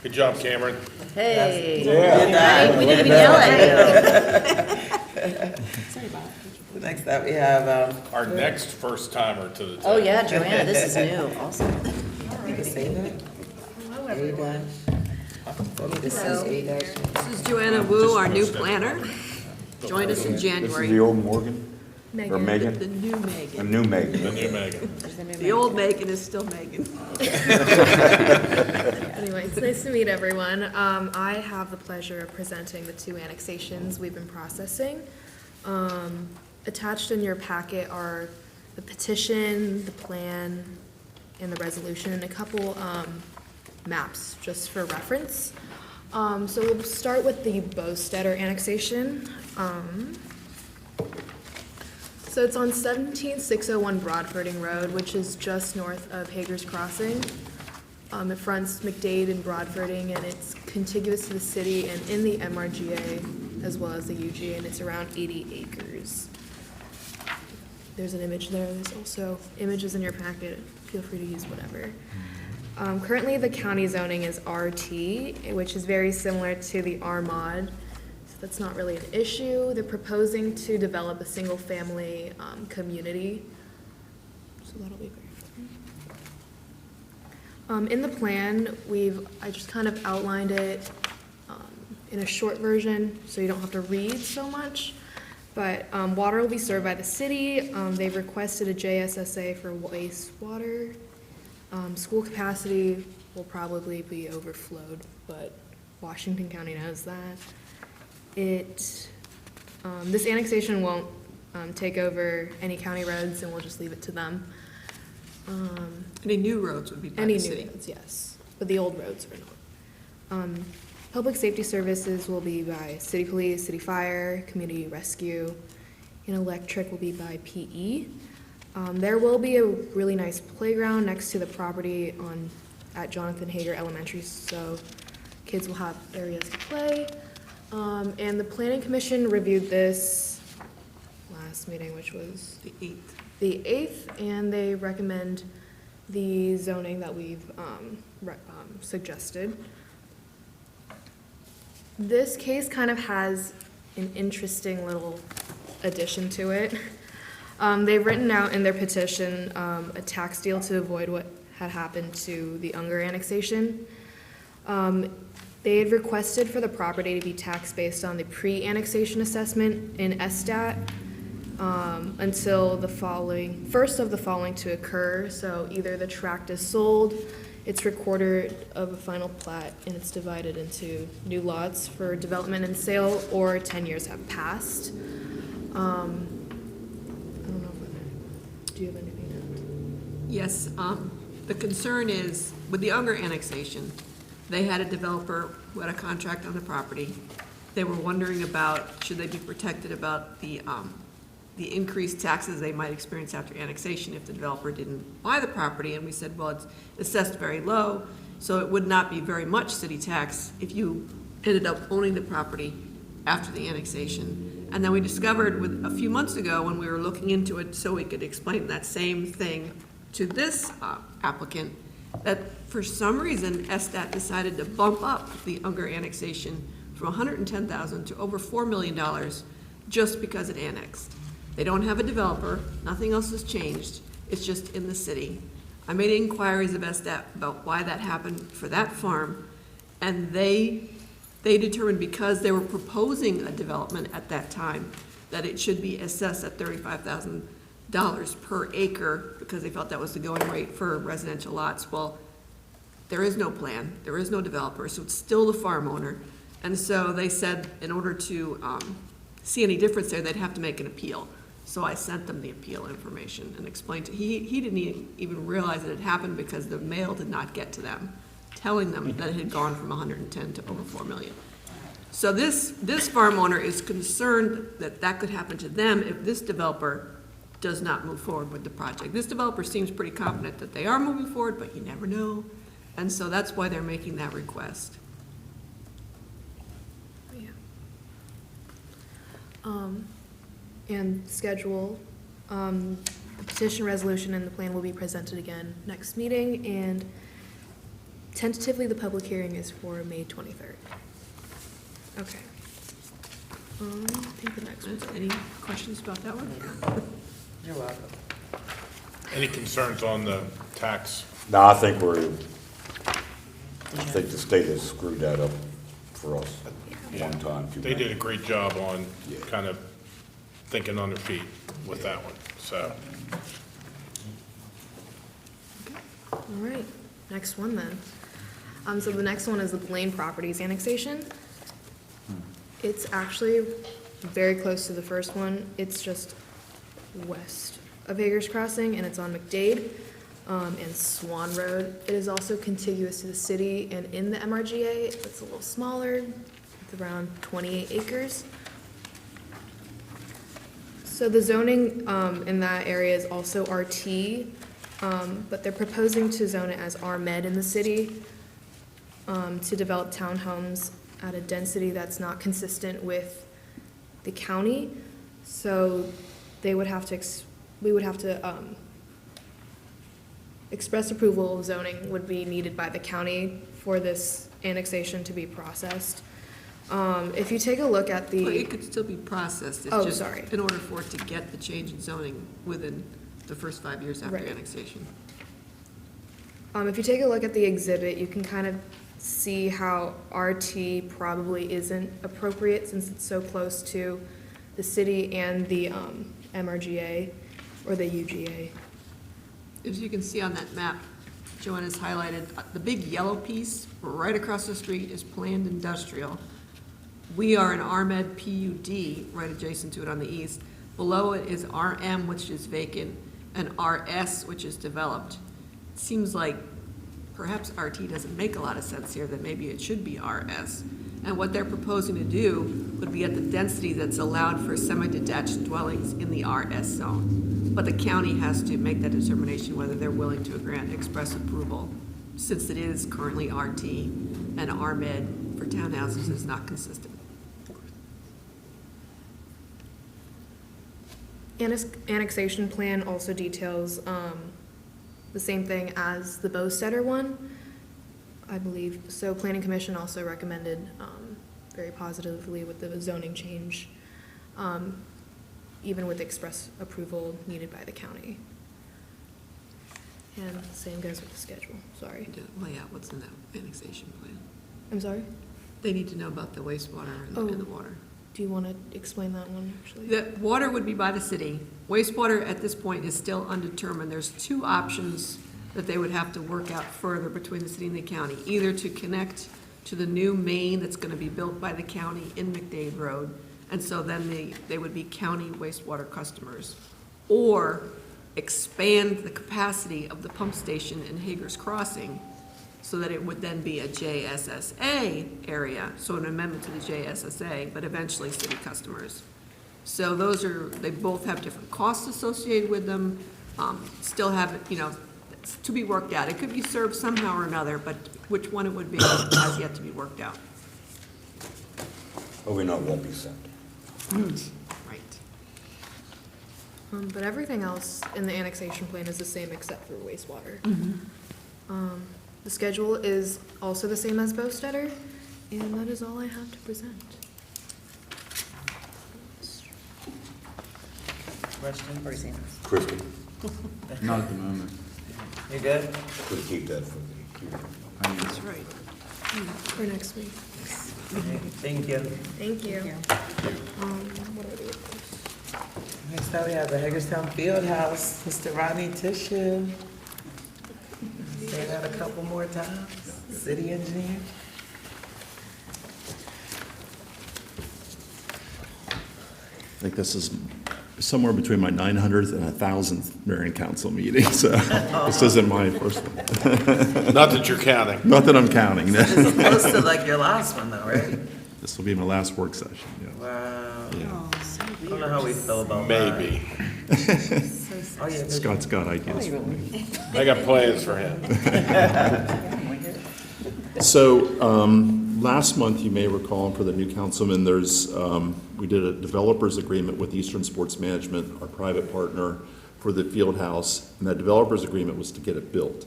Speaker 15: Good job, Cameron.
Speaker 17: Hey.
Speaker 10: Yeah.
Speaker 17: We didn't even yell at you.
Speaker 1: Next up, we have,
Speaker 15: Our next first timer to the table.
Speaker 17: Oh, yeah, Joanna, this is new, awesome.
Speaker 1: you can say that. A-dash. This is A-dash.
Speaker 19: This is Joanna Wu, our new planner. Join us in
Speaker 10: This is
Speaker 19: January.
Speaker 10: the old Morgan? Or
Speaker 19: The
Speaker 10: Megan?
Speaker 19: new
Speaker 10: The
Speaker 19: Megan.
Speaker 10: new Megan.
Speaker 15: The new Megan.
Speaker 19: The old Megan is still Megan.
Speaker 20: Anyway, it's nice to meet everyone. I have the pleasure of presenting the 2 annexations we've been processing. Attached in your packet are the petition, the plan, and the resolution, and a couple maps, just for reference. So we'll start with the Bostetter annexation. So it's on 17601 Broadfording Road, which is just north of Hager's Crossing. It fronts McDade and Broadfording, and it's contiguous to the city and in the MRGA as well as the UGA, and it's around 80 acres. There's an image there. There's also images in your packet. Feel free to use whatever. Currently, the county zoning is RT, which is very similar to the RMOD. So that's not really an issue. They're proposing to develop a single-family community. So that'll be great. In the plan, I just kind of outlined it in a short version, so you don't have to read so much. But water will be served by the city. They've requested a JSSA for wastewater. School capacity will probably be overflowed, but Washington County knows that. This annexation won't take over any county roads, and we'll just leave it to them.
Speaker 19: Any new roads would be by
Speaker 20: Any
Speaker 19: the
Speaker 20: new
Speaker 19: city.
Speaker 20: roads, yes, but the old roads are not. Public safety services will be by city police, city fire, community rescue, and electric will be by PE. There will be a really nice playground next to the property at Jonathan Hager Elementary, so kids will have areas to play. And the planning commission reviewed this last meeting, which was the 8th, and they recommend the zoning that we've suggested. This case kind of has an interesting little addition to it. They've written out in their petition a tax deal to avoid what had happened to the Unger annexation. They had requested for the property to be taxed based on the pre-annexation assessment in SSTAT until the first of the following to occur. So either the tract is sold, it's recorded of a final plat, and it's divided into new lots for development and sale, or 10 years have passed. I don't know do you have anything to add?
Speaker 19: Yes, the concern is, with the Unger annexation, they had a developer who had a contract on the property. They were wondering about, should they be protected about the increased taxes they might experience after annexation if the developer didn't buy the property, and we said, well, it's assessed very low, so it would not be very much city tax if you ended up owning the property after the annexation. And then we discovered a few months ago when we were looking into it so we could explain that same thing to this applicant, that for some reason SSTAT decided to bump up the Unger annexation from $110,000 to over $4 million just because it annexed. They don't have a developer, nothing else has changed, it's just in the city. I made inquiries of SSTAT about why that happened for that farm, and they determined because they were proposing a development at that time, that it should be assessed at $35,000 per acre, because they felt that was the going rate for residential lots. Well, there is no plan, there is no developer, so it's still the farm owner. And so they said in order to see any difference there, they'd have to make an appeal. So I sent them the appeal information and explained he didn't even realize it had happened because the mail did not get to them, telling them that it had gone from 110 to over 4 million. So this farm owner is concerned that that could happen to them if this developer does not move forward with the project. This developer seems pretty confident that they are moving forward, but you never know. And so that's why they're making that request.
Speaker 20: Yeah. And schedule, the petition resolution and the plan will be presented again next meeting, and tentatively the public hearing is for May 23rd. Okay. I think the next one.
Speaker 19: Any questions about that one?
Speaker 1: You're welcome.
Speaker 15: Any concerns on the tax?
Speaker 10: No, I think the state has screwed that up for us one time too
Speaker 15: They
Speaker 10: many.
Speaker 15: did a great job on kind of thinking on their feet with that one, so.
Speaker 20: All right, next one then. So the next one is the Blaine Properties annexation. It's actually very close to the first one. It's just west of Hager's Crossing, and it's on McDade and Swan Road. It is also contiguous to the city and in the MRGA. It's a little smaller, it's around 28 acres. So the zoning in that area is also RT, but they're proposing to zone it as RMed in the city to develop townhomes at a density that's not consistent with the county. So they would have to, we would have to, express approval of zoning would be needed by the county for this annexation to be processed. If you take a look at the.
Speaker 19: Well, it could still be processed. It's
Speaker 20: Oh,
Speaker 19: just
Speaker 20: sorry.
Speaker 19: in order for it to get the change in zoning within the first 5 years after
Speaker 20: Right.
Speaker 19: annexation.
Speaker 20: If you take a look at the exhibit, you can kind of see how RT probably isn't appropriate since it's so close to the city and the MRGA or the UGA.
Speaker 19: As you can see on that map, Joanne has highlighted, the big yellow piece right across the street is planned industrial. We are an RMed PUD right adjacent to it on the east. Below it is RM, which is vacant, and RS, which is developed. It seems like perhaps RT doesn't make a lot of sense here, that maybe it should be RS. And what they're proposing to do would be at the density that's allowed for semi-detached dwellings in the RS zone. But the county has to make that determination whether they're willing to grant express approval, since it is currently RT and RMID for townhouses is not consistent.
Speaker 20: Annexation plan also details the same thing as the Bostetter one, I believe. So Planning Commission also recommended very positively with the zoning change, even with express approval needed by the county. And same goes with the schedule, sorry.
Speaker 19: Lay out what's in that annexation plan.
Speaker 20: I'm sorry?
Speaker 19: They need to know about the wastewater and the water.
Speaker 20: Do you want to explain that one, actually?
Speaker 19: The water would be by the city. Wastewater at this point is still undetermined. There's two options that they would have to work out further between the city and the county. Either to connect to the new main that's gonna be built by the county in McDade Road, and so then they would be county wastewater customers. Or expand the capacity of the pump station in Hager's Crossing so that it would then be a JSSA area, so an amendment to the JSSA, but eventually city customers. So they both have different costs associated with them, still have, it's to be worked out. It could be served somehow or another, but which one it would be has yet to be worked out.
Speaker 10: But we know it won't be sent.
Speaker 19: Right.
Speaker 20: But everything else in the annexation plan is the same except for wastewater. The schedule is also the same as Bostetter, and that is all I have to present.
Speaker 1: Question?
Speaker 10: Kristen,
Speaker 3: Not at the moment.
Speaker 1: You good?
Speaker 10: could keep that for the.
Speaker 19: That's right.
Speaker 20: For next week.
Speaker 1: Thank you.
Speaker 20: Thank you. What do I do with this?
Speaker 1: Next up, we have the Hagerstown Fieldhouse, Mr. Rodney Tissue. Say that a couple more times, city engineer.
Speaker 13: I think this is somewhere between my 900th and 1,000th Marion Council meeting, so this isn't my first one.
Speaker 15: Not that you're counting.
Speaker 13: Not that I'm counting.
Speaker 1: This is close to like your last one though, right?
Speaker 13: This will be my last work session, yeah.
Speaker 1: Wow.
Speaker 13: Yeah.
Speaker 1: I don't know how we feel about that.
Speaker 15: Maybe.
Speaker 1: Oh, yeah.
Speaker 13: Scott's got ideas for me.
Speaker 15: I got plans for him.
Speaker 13: So, last month, you may recall, and for the new councilman, we did a developers agreement with Eastern Sports Management, our private partner, for the field house, and that developers agreement was to get it built.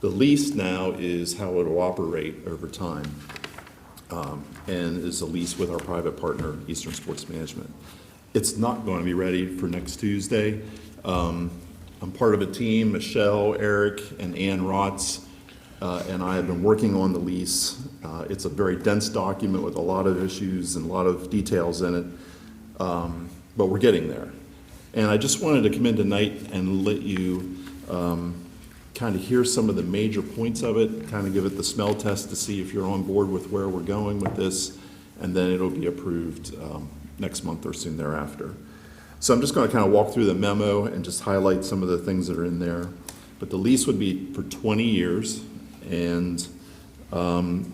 Speaker 13: The lease now is how it will operate over time, and is a lease with our private partner, Eastern Sports Management. It's not going to be ready for next Tuesday. I'm part of a team, Michelle, Eric, and Ann Rotz, and I have been working on the lease. It's a very dense document with a lot of issues and a lot of details in it, but we're getting there. And I just wanted to come in tonight and let you kind of hear some of the major points of it, kind of give it the smell test to see if you're on board with where we're going with this, and then it'll be approved next month or soon thereafter. So I'm just going to kind of walk through the memo and just highlight some of the things that are in there. But the lease would be for 20 years, and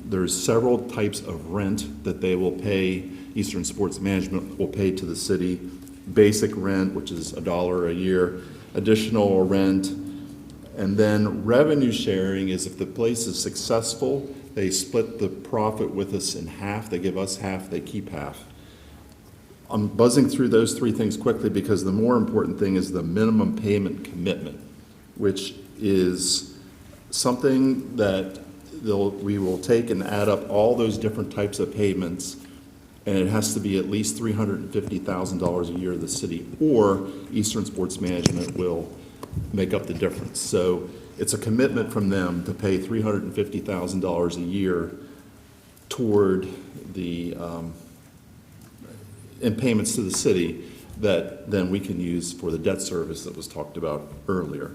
Speaker 13: there's several types of rent that they will pay, Eastern Sports Management will pay to the city. Basic rent, which is $1 a year, additional rent, and then revenue sharing is if the place is successful, they split the profit with us in half. They give us half, they keep half. I'm buzzing through those three things quickly because the more important thing is the minimum payment commitment, which is something that we will take and add up all those different types of payments, and it has to be at least $350,000 a year to the city, or Eastern Sports Management will make up the difference. So it's a commitment from them to pay $350,000 a year toward the in payments to the city that then we can use for the debt service that was talked about earlier.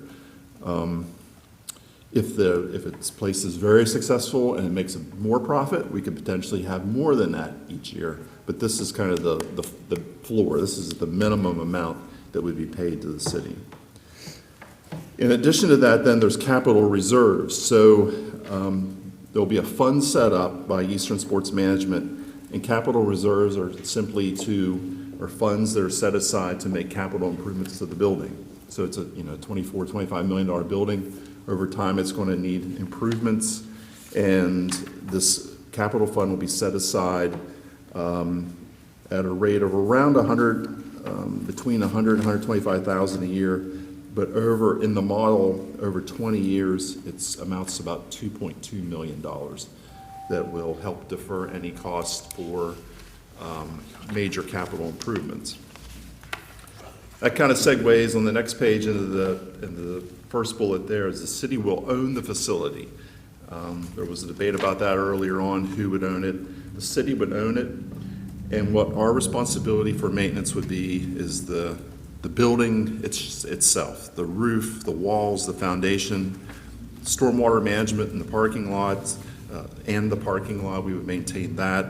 Speaker 13: If its place is very successful and it makes more profit, we could potentially have more than that each year. But this is kind of the floor. This is the minimum amount that would be paid to the city. In addition to that, then there's capital reserves. So there'll be a fund set up by Eastern Sports Management And capital reserves are simply are funds that are set aside to make capital improvements to the building. So it's a, $24-25 million building. Over time, it's going to need improvements, and this capital fund will be set aside at a rate of around between $100,000 and $125,000 a year. But in the model, over 20 years, it amounts to about $2.2 million that will help defer any cost for major capital improvements. That kind of segues on the next page into the first bullet there is the city will own the facility. There was a debate about that earlier on, who would own it. The city would own it, and what our responsibility for maintenance would be is the building itself, the roof, the walls, the foundation, stormwater management in the parking lots, and the parking lot, we would maintain that.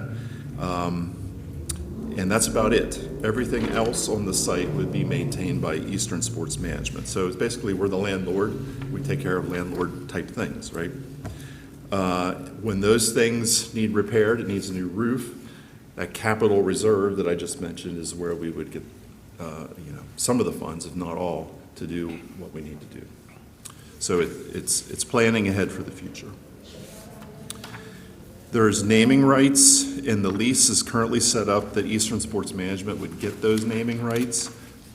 Speaker 13: And that's about it. Everything else on the site would be maintained by Eastern Sports Management. So it's basically, we're the landlord. We take care of landlord type things, right? When those things need repaired, it needs a new roof. That capital reserve that I just mentioned is where we would get, some of the funds, if not all, to do what we need to do. So it's planning ahead for the future. There's naming rights, and the lease is currently set up that Eastern Sports Management would get those naming rights,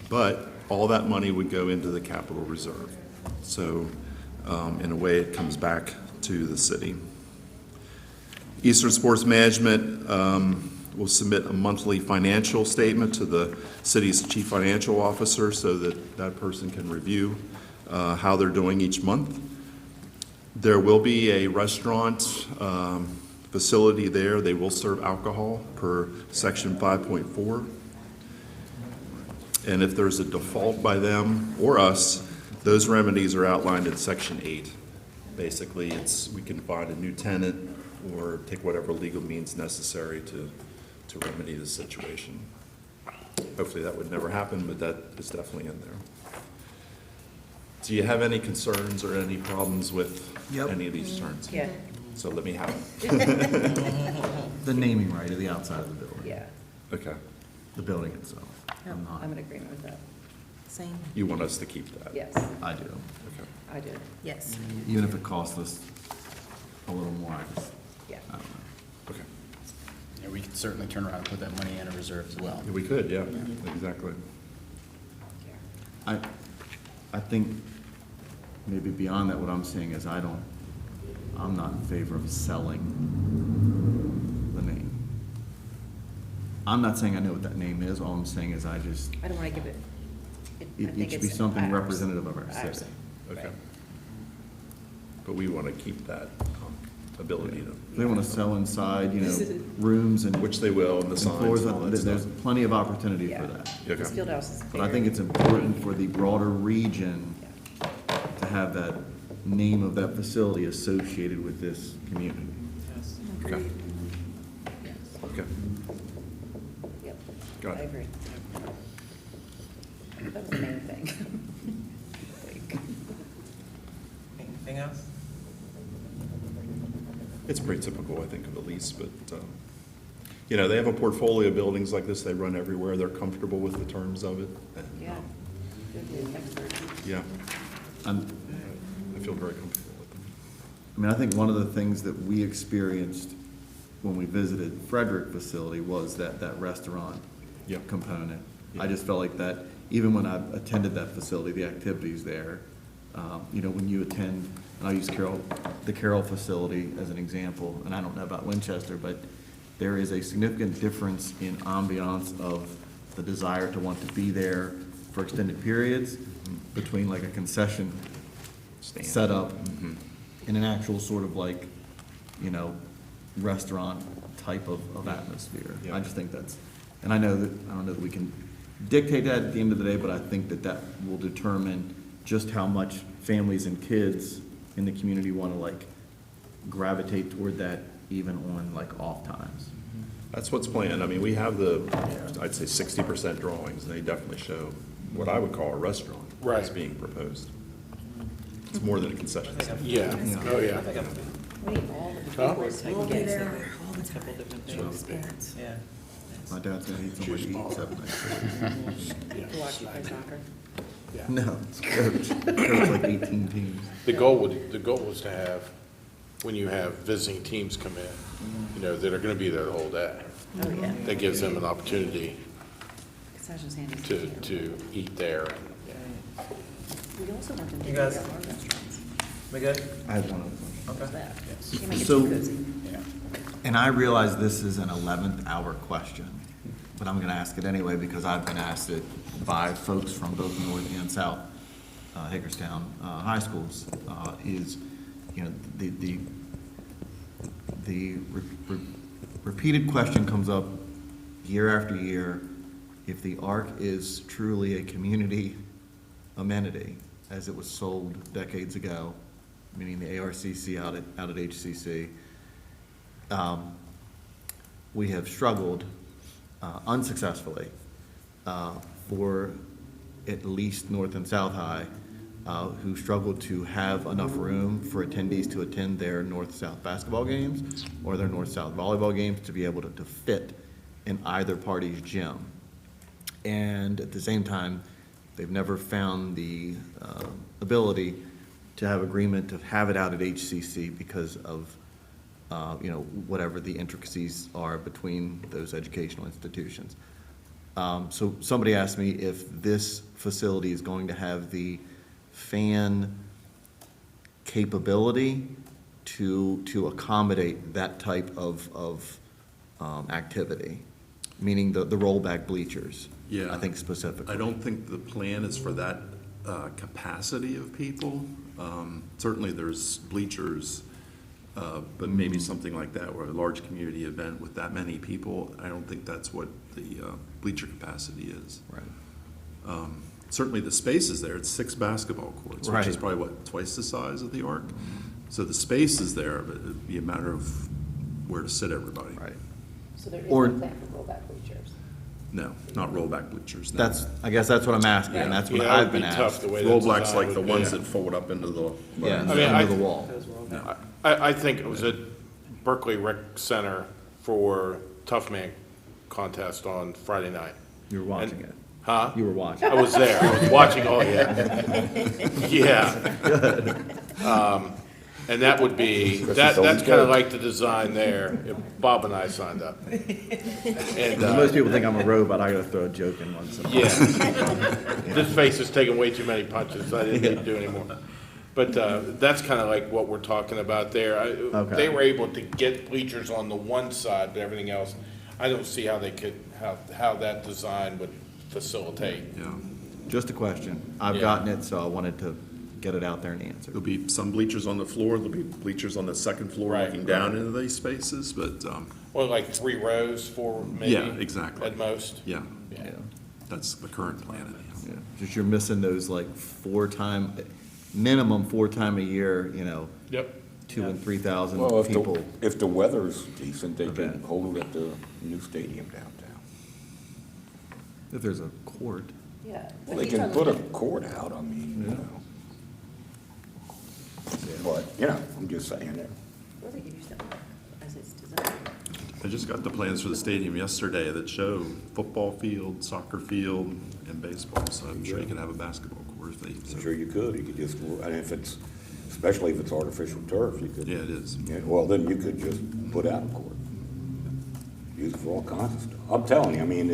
Speaker 13: but all that money would go into the capital reserve. So in a way, it comes back to the city. Eastern Sports Management will submit a monthly financial statement to the city's chief financial officer so that that person can review how they're doing each month. There will be a restaurant facility there. They will serve alcohol per section 5.4. And if there's a default by them or us, those remedies are outlined in section 8. Basically, we can find a new tenant or take whatever legal means necessary to remedy the situation. Hopefully that would never happen, but that is definitely in there. Do you have any concerns or any problems with any of these terms?
Speaker 2: Yeah.
Speaker 13: So let me have it.
Speaker 3: The naming right of the outside of the building.
Speaker 2: Yeah.
Speaker 13: Okay.
Speaker 3: The building itself.
Speaker 2: No,
Speaker 3: I'm not.
Speaker 2: I'm in agreement with that.
Speaker 17: Same.
Speaker 13: You want us to keep that?
Speaker 2: Yes,
Speaker 3: I do.
Speaker 13: Okay.
Speaker 2: I do.
Speaker 17: Yes.
Speaker 3: Even if it costs us a little more,
Speaker 2: Yeah.
Speaker 3: I don't know.
Speaker 13: Okay.
Speaker 4: Yeah, we could certainly turn around and put that money in a reserve as well.
Speaker 13: Yeah, we could, yeah, exactly.
Speaker 3: I think maybe beyond that, what I'm saying is I'm not in favor of selling the name. I'm not saying I know what that name is. All I'm saying is I
Speaker 2: don't want to give it.
Speaker 3: it should be something representative of our city.
Speaker 13: Okay. But we want to keep that ability to.
Speaker 3: If they want to sell inside, rooms and.
Speaker 13: Which they will, and the signs
Speaker 3: floors,
Speaker 13: and all that
Speaker 3: there's
Speaker 13: stuff.
Speaker 3: plenty of opportunity for that.
Speaker 13: Okay.
Speaker 2: This field house is
Speaker 3: But I think it's important for the broader region to have that name of that facility associated with this community.
Speaker 13: Okay. Okay.
Speaker 2: Yep.
Speaker 13: Got
Speaker 2: I
Speaker 13: it.
Speaker 2: agree. That was the main thing.
Speaker 1: Anything else?
Speaker 13: It's pretty typical, I think, of a lease, but, they have a portfolio of buildings like this. They run everywhere. They're comfortable with the terms of it. And,
Speaker 2: Yeah. Good news, expert.
Speaker 13: Yeah,
Speaker 3: I'm-
Speaker 13: I feel very comfortable with them.
Speaker 3: I mean, I think one of the things that we experienced when we visited Frederick facility was that restaurant component. I just felt like that, even when I attended that facility, the activities there, when you attend, and I use the Carroll facility as an example, and I don't know about Winchester, but there is a significant difference in ambiance of the desire to want to be there for extended periods between like a concession setup and an actual sort of like, restaurant type of atmosphere. I just think and I don't know that we can dictate that at the end of the day, but I think that will determine just how much families and kids in the community want to like gravitate toward that even on like off times.
Speaker 13: That's what's planned. I mean, we have I'd say 60% drawings, and they definitely show what I would call a restaurant that's being proposed. It's more than a concession stand.
Speaker 15: Yeah, oh, yeah.
Speaker 1: I think I'm
Speaker 17: We need all the
Speaker 15: Huh?
Speaker 17: people so I can get there.
Speaker 2: all the time. Experience.
Speaker 1: Yeah.
Speaker 3: My dad's gonna need somewhere to eat 7 nights.
Speaker 2: To watch you play soccer.
Speaker 3: No, it's coach like 18 teams.
Speaker 15: The goal was to have, when you have visiting teams come in, that are gonna be there the whole day.
Speaker 17: Oh, yeah.
Speaker 15: That gives them an opportunity
Speaker 17: Concession stand is
Speaker 15: to eat there.
Speaker 17: We also want them to
Speaker 1: You
Speaker 17: do
Speaker 1: guys-
Speaker 17: our restaurants.
Speaker 1: We good?
Speaker 3: I have one other question.
Speaker 1: Okay.
Speaker 17: Can't make it
Speaker 3: So-
Speaker 17: too cozy.
Speaker 3: And I realize this is an 11th hour question, but I'm gonna ask it anyway because I've been asked it by folks from both North and South Hagerstown high schools, is, the repeated question comes up year after year, if the ARC is truly a community amenity, as it was sold decades ago, meaning the ARCC out at HCC, we have struggled unsuccessfully for at least North and South High, who struggled to have enough room for attendees to attend their North-South basketball games or their North-South volleyball games to be able to fit in either party's gym. And at the same time, they've never found the ability to have agreement to have it out at HCC because of whatever the intricacies are between those educational institutions. So somebody asked me if this facility is going to have the fan capability to accommodate that type of activity, meaning the rollback bleachers.
Speaker 13: Yeah.
Speaker 3: I think specifically.
Speaker 13: I don't think the plan is for that capacity of people. Certainly there's bleachers, but maybe something like that, or a large community event with that many people, I don't think that's what the bleacher capacity is.
Speaker 3: Right.
Speaker 13: Certainly the space is there, it's 6 basketball courts, which is
Speaker 3: Right.
Speaker 13: probably, twice the size of the ARC? So the space is there, but it'd be a matter of where to sit everybody.
Speaker 3: Right.
Speaker 17: So there is
Speaker 3: Or-
Speaker 17: no plan for rollback bleachers.
Speaker 13: No, not rollback bleachers, no.
Speaker 3: I guess that's what I'm asking, and that's what
Speaker 15: Yeah, that
Speaker 3: I've
Speaker 15: would
Speaker 3: been
Speaker 15: be tough
Speaker 3: asked.
Speaker 15: the way the
Speaker 13: Rollbacks
Speaker 15: design
Speaker 13: like
Speaker 15: would
Speaker 13: the
Speaker 15: be.
Speaker 13: ones that fold up into the.
Speaker 3: Yeah,
Speaker 15: I mean,
Speaker 3: under the wall.
Speaker 15: I think it was at Berkeley Rec Center for Tough Man contest on Friday night.
Speaker 3: You were watching it.
Speaker 15: Huh?
Speaker 3: You were watching.
Speaker 15: I was there. I was watching all, yeah. And that would be, that's kind of like the design there, if Bob and I signed up. And,
Speaker 3: Most people think I'm a robot, I gotta throw a joke in once in a while.
Speaker 15: yeah. This face is taking way too many punches, so I didn't need to do anymore. But that's kind of like what we're talking about there.
Speaker 3: Okay.
Speaker 15: They were able to get bleachers on the one side, but everything else, I don't see how they could, how that design would facilitate.
Speaker 13: Yeah.
Speaker 3: Just a question. I've
Speaker 15: Yeah.
Speaker 3: gotten it, so I wanted to get it out there and answer.
Speaker 13: There'll be some bleachers on the floor, there'll be bleachers on the second floor
Speaker 15: Right,
Speaker 13: looking down into these spaces, but,
Speaker 15: Well, like 3 rows, 4 maybe?
Speaker 13: yeah, exactly.
Speaker 15: At most?
Speaker 13: Yeah,
Speaker 3: Yeah.
Speaker 13: that's the current plan anyhow.
Speaker 3: Yeah. Just you're missing those like minimum 4 time a year,
Speaker 15: Yep.
Speaker 3: 2,000 and 3,000
Speaker 10: Well,
Speaker 3: people.
Speaker 10: if the weather's decent, they can
Speaker 3: Event.
Speaker 10: hold it at the new stadium downtown.
Speaker 3: If there's a court.
Speaker 17: Yeah.
Speaker 10: Well, they can put a court out, I mean, But, I'm just saying that.
Speaker 17: Where they give you stuff as it's designed.
Speaker 13: I just got the plans for the stadium yesterday that show football field, soccer field, and baseball, so I'm sure you could have a basketball court if they.
Speaker 10: I'm sure you could just, and if it's, especially if it's artificial turf, you could.
Speaker 13: Yeah, it is.
Speaker 10: Yeah, well, then you could just put out a court. Use it for all kinds of stuff. I'm telling you, I mean,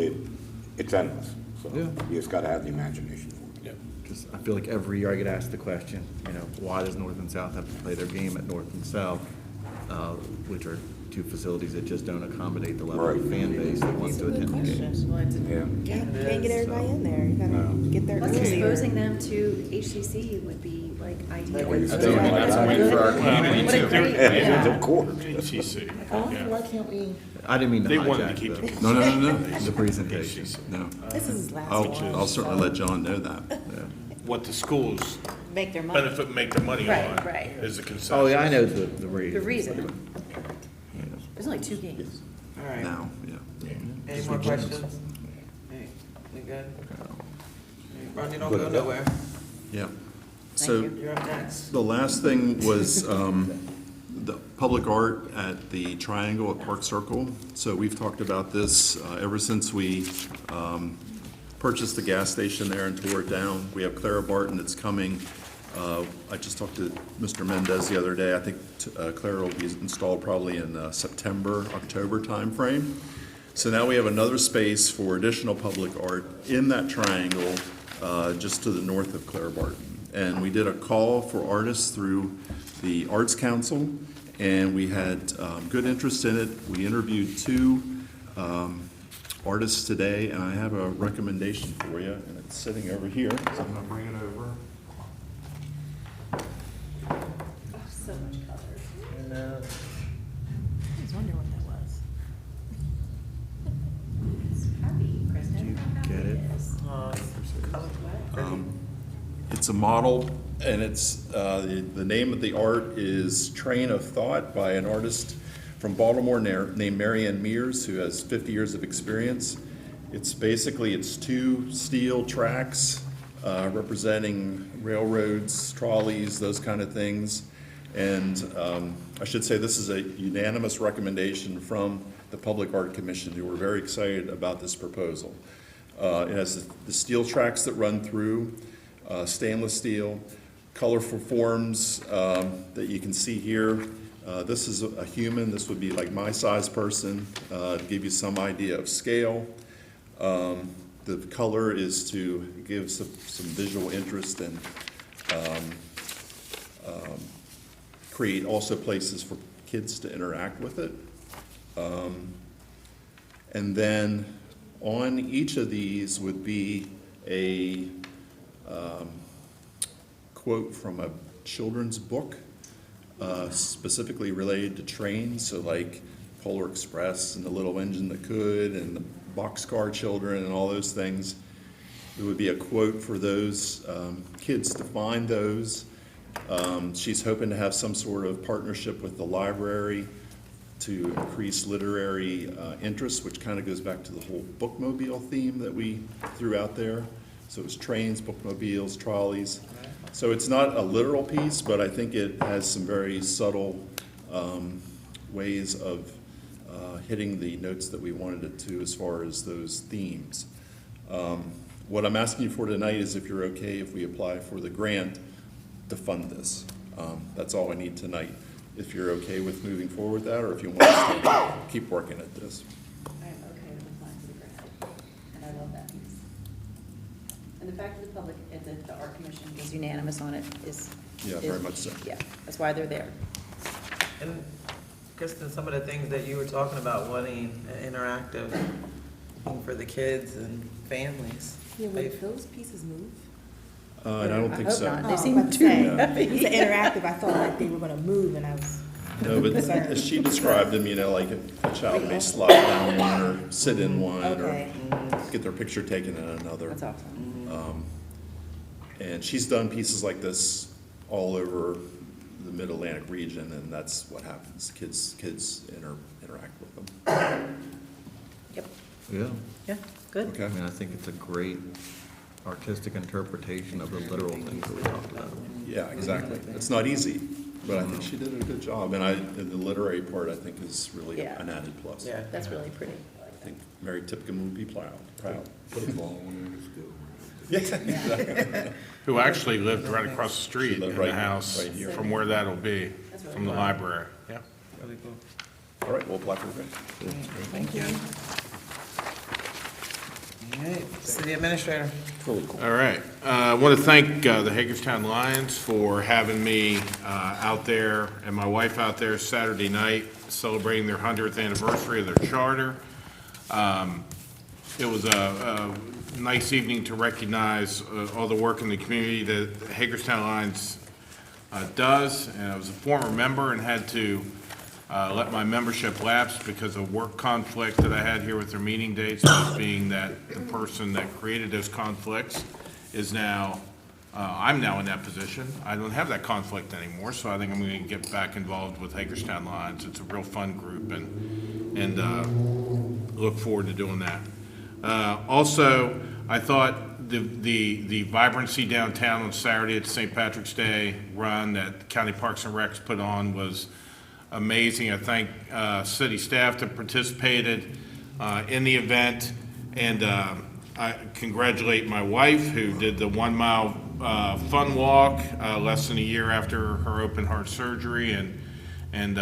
Speaker 10: it's endless, so
Speaker 3: Yeah.
Speaker 10: you just gotta have the imagination for it.
Speaker 3: Just, I feel like every year I get asked the question, why does North and South have to play their game at North and South, which are 2 facilities that just don't accommodate the level of fan base that wants to attend the games.
Speaker 10: Yeah.
Speaker 2: Can't get everybody in there, you gotta get there
Speaker 17: Plus,
Speaker 2: earlier.
Speaker 17: exposing them to HCC would be like ideal.
Speaker 10: Well, you're
Speaker 17: That's
Speaker 10: staying
Speaker 17: what-
Speaker 10: like
Speaker 17: that's
Speaker 10: that.
Speaker 17: what
Speaker 10: Good
Speaker 17: for our
Speaker 10: for
Speaker 17: community,
Speaker 15: What a
Speaker 17: too.
Speaker 15: great-
Speaker 10: Yeah, it's a court.
Speaker 15: HCC, yeah.
Speaker 1: Why can't we?
Speaker 3: I didn't mean to
Speaker 15: They wanted to
Speaker 3: hijack
Speaker 15: keep it.
Speaker 13: No.
Speaker 3: the presentation.
Speaker 13: No.
Speaker 2: This is his last
Speaker 13: I'll
Speaker 2: one.
Speaker 13: certainly let John know that.
Speaker 15: What the schools
Speaker 2: Make their money.
Speaker 15: benefit, make their money
Speaker 17: Right,
Speaker 15: on
Speaker 17: right.
Speaker 15: is the consensus.
Speaker 3: Oh, yeah, I know the reason.
Speaker 17: The reason. There's only 2 games.
Speaker 5: All right.
Speaker 13: Now, yeah.
Speaker 5: Any more questions? Hey, we good? Ron, you don't go nowhere.
Speaker 13: Yeah. So
Speaker 5: You're up next.
Speaker 13: the last thing was, the public art at the Triangle at Park Circle. So we've talked about this ever since we purchased the gas station there and tore it down. We have Clara Barton that's coming. I just talked to Mr. Mendez the other day. I think Clara will be installed probably in September, October timeframe. So now we have another space for additional public art in that triangle just to the north of Clara Barton. And we did a call for artists through the Arts Council, and we had good interest in it. We interviewed 2 artists today, and I have a recommendation for you, and it's sitting over here, so I'm gonna bring it over.
Speaker 14: So much color.
Speaker 1: No.
Speaker 17: I was wondering what that was.
Speaker 14: Happy, Kristen. How
Speaker 13: Get
Speaker 14: happy
Speaker 13: it?
Speaker 14: is.
Speaker 13: It's a model, and it's, the name of the art is Train of Thought by an artist from Baltimore named Marianne Mears, who has 50 years of experience. It's basically, it's 2 steel tracks representing railroads, trolleys, those kind of things. And I should say this is a unanimous recommendation from the Public Art Commission, who were very excited about this proposal. It has the steel tracks that run through, stainless steel, colorful forms that you can see here. This is a human. This would be like my size person, to give you some idea of scale. The color is to give some visual interest and create also places for kids to interact with it. And then on each of these would be a quote from a children's book, specifically related to trains, so like Polar Express and the Little Engine That Could and the Boxcar Children and all those things. It would be a quote for those kids to find those. She's hoping to have some sort of partnership with the library to increase literary interest, which kind of goes back to the whole bookmobile theme that we threw out there. So it's trains, bookmobiles, trolleys. So it's not a literal piece, but I think it has some very subtle ways of hitting the notes that we wanted it to as far as those themes. What I'm asking you for tonight is if you're okay if we apply for the grant to fund this. That's all I need tonight. If you're okay with moving forward with that, or if you want us to keep working at this.
Speaker 14: I am okay with applying for the grant, and I love that piece. And the fact that the public, that the art commission is unanimous on it is.
Speaker 13: Yeah, very much so.
Speaker 14: Yeah, that's why they're there.
Speaker 1: And Kristen, some of the things that you were talking about, wanting an interactive thing for the kids and families.
Speaker 17: Yeah, would those pieces move?
Speaker 13: I don't think so.
Speaker 17: They seem too heavy. It's interactive, I thought like they were gonna move and I was.
Speaker 13: No, but as she described them, you know, like a child may slide down one or sit in one
Speaker 17: Okay.
Speaker 13: or get their picture taken in another.
Speaker 14: That's awesome.
Speaker 13: And she's done pieces like this all over the Mid-Atlantic region, and that's what happens. Kids interact with them.
Speaker 14: Yep.
Speaker 3: Yeah.
Speaker 17: Yeah, good.
Speaker 3: Okay, I mean, I think it's a great artistic interpretation of the literal things that we talked about.
Speaker 13: Yeah, exactly. It's not easy, but I think she did a good job. And the literary part, I think, is really
Speaker 14: Yeah.
Speaker 13: an added plus.
Speaker 14: Yeah, that's really pretty.
Speaker 13: I think Mary Tipton would be proud.
Speaker 10: Football when it was good.
Speaker 13: Yeah.
Speaker 15: Who actually lived right across the street in
Speaker 13: lived
Speaker 15: the
Speaker 13: right-
Speaker 15: house
Speaker 13: right here.
Speaker 15: from where that'll be,
Speaker 14: That's really
Speaker 15: from the
Speaker 14: cool.
Speaker 15: library, yeah.
Speaker 1: Really cool.
Speaker 13: All right, we'll apply for the grant.
Speaker 1: Thank you. All right, City Administrator.
Speaker 15: All right. I want to thank the Hagerstown Lions for having me out there and my wife out there Saturday night celebrating their 100th anniversary of their charter. It was a nice evening to recognize all the work in the community that the Hagerstown Lions does. And I was a former member and had to let my membership lapse because of work conflict that I had here with their meeting dates, being that the person that created those conflicts is now, I'm now in that position. I don't have that conflict anymore, so I think I'm going to get back involved with Hagerstown Lions. It's a real fun group, and look forward to doing that. Also, I thought the vibrancy downtown on Saturday at St. Patrick's Day run that County Parks and Recs put on was amazing. I thank city staff that participated in the event, and I congratulate my wife who did the 1 mile fun walk less than a year after her open heart surgery, and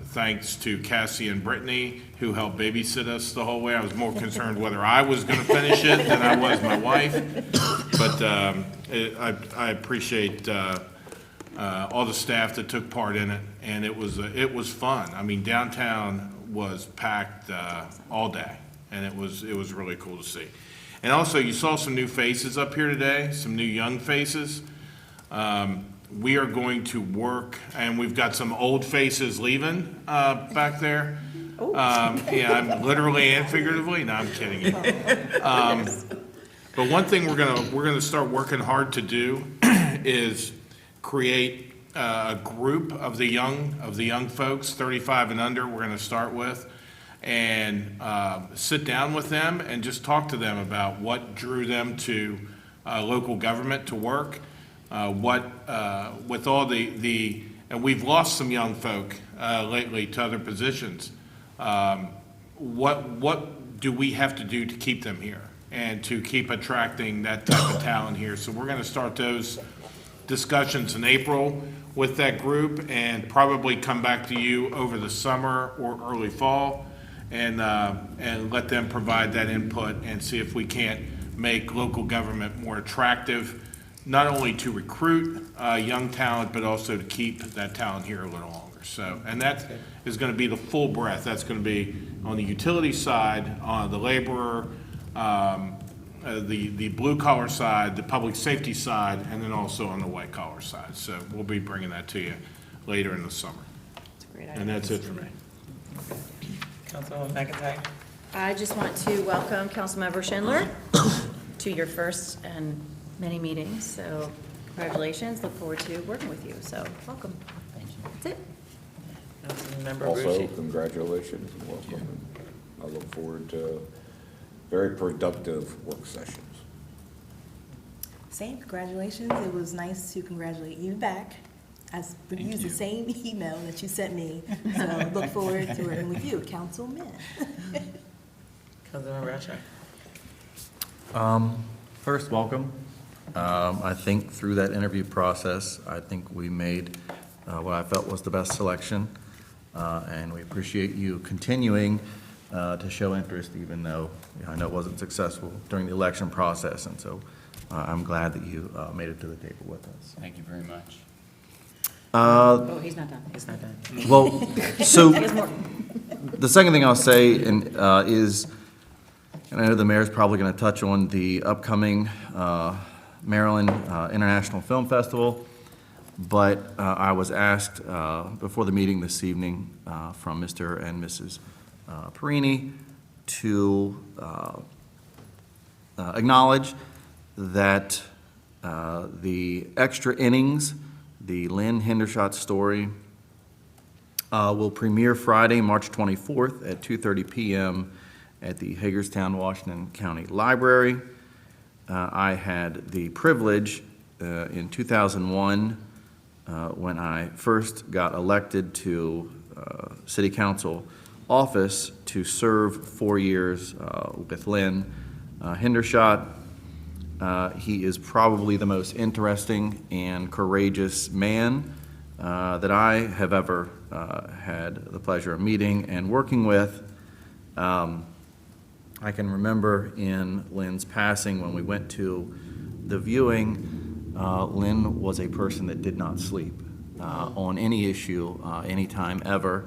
Speaker 15: thanks to Cassie and Brittany who helped babysit us the whole way. I was more concerned whether I was going to finish it than I was my wife, but I appreciate all the staff that took part in it, and it was fun. I mean, downtown was packed all day, and it was really cool to see. And also, you saw some new faces up here today, some new young faces. We are going to work, and we've got some old faces leaving back there. Yeah, I'm literally and figuratively. No, I'm kidding you. But one thing we're gonna start working hard to do is create a group of the young folks, 35 and under. We're gonna start with, and sit down with them and just talk to them about what drew them to local government to work. With all the and we've lost some young folk lately to other positions. What do we have to do to keep them here and to keep attracting that type of talent here? So we're going to start those discussions in April with that group, and probably come back to you over the summer or early fall, and let them provide that input and see if we can't make local government more attractive, not only to recruit young talent, but also to keep that talent here a little longer. So, and that is going to be the full breadth. That's going to be on the utility side, on the laborer, the blue collar side, the public safety side, and then also on the white collar side. So we'll be bringing that to you later in the summer.
Speaker 2: That's a great idea.
Speaker 15: And that's it for me.
Speaker 1: Councilwoman McIntyre.
Speaker 17: I just want to welcome Councilmember Schindler to your first and many meetings, so congratulations, look forward to working with you, so welcome. That's it.
Speaker 1: Councilmember
Speaker 10: Also,
Speaker 1: Rucci.
Speaker 10: congratulations and welcome. And I look forward to very productive work sessions.
Speaker 21: Same, congratulations. It was nice to congratulate you back. I used the same email that you sent me, so look forward to working with you, Councilman.
Speaker 1: Councilmember Usher.
Speaker 3: First, welcome. I think through that interview process, I think we made what I felt was the best selection, and we appreciate you continuing to show interest, even though I know it wasn't successful during the election process, and so I'm glad that you made it to the table with us.
Speaker 4: Thank you very much.
Speaker 17: Oh, he's not done.
Speaker 1: He's not done.
Speaker 3: Well, so
Speaker 17: He has more.
Speaker 3: the second thing I'll say is, and I know the mayor's probably going to touch on the upcoming Maryland International Film Festival, but I was asked before the meeting this evening from Mr. and Mrs. Perini to acknowledge that the Extra Innings, the Lynn Hendershot story, will premiere Friday, March 24th at 2:30 p.m. at the Hagerstown, Washington County Library. I had the privilege in 2001, when I first got elected to City Council office, to serve 4 years with Lynn Hendershot. He is probably the most interesting and courageous man that I have ever had the pleasure of meeting and working with. I can remember in Lynn's passing, when we went to the viewing, Lynn was a person that did not sleep on any issue, anytime ever.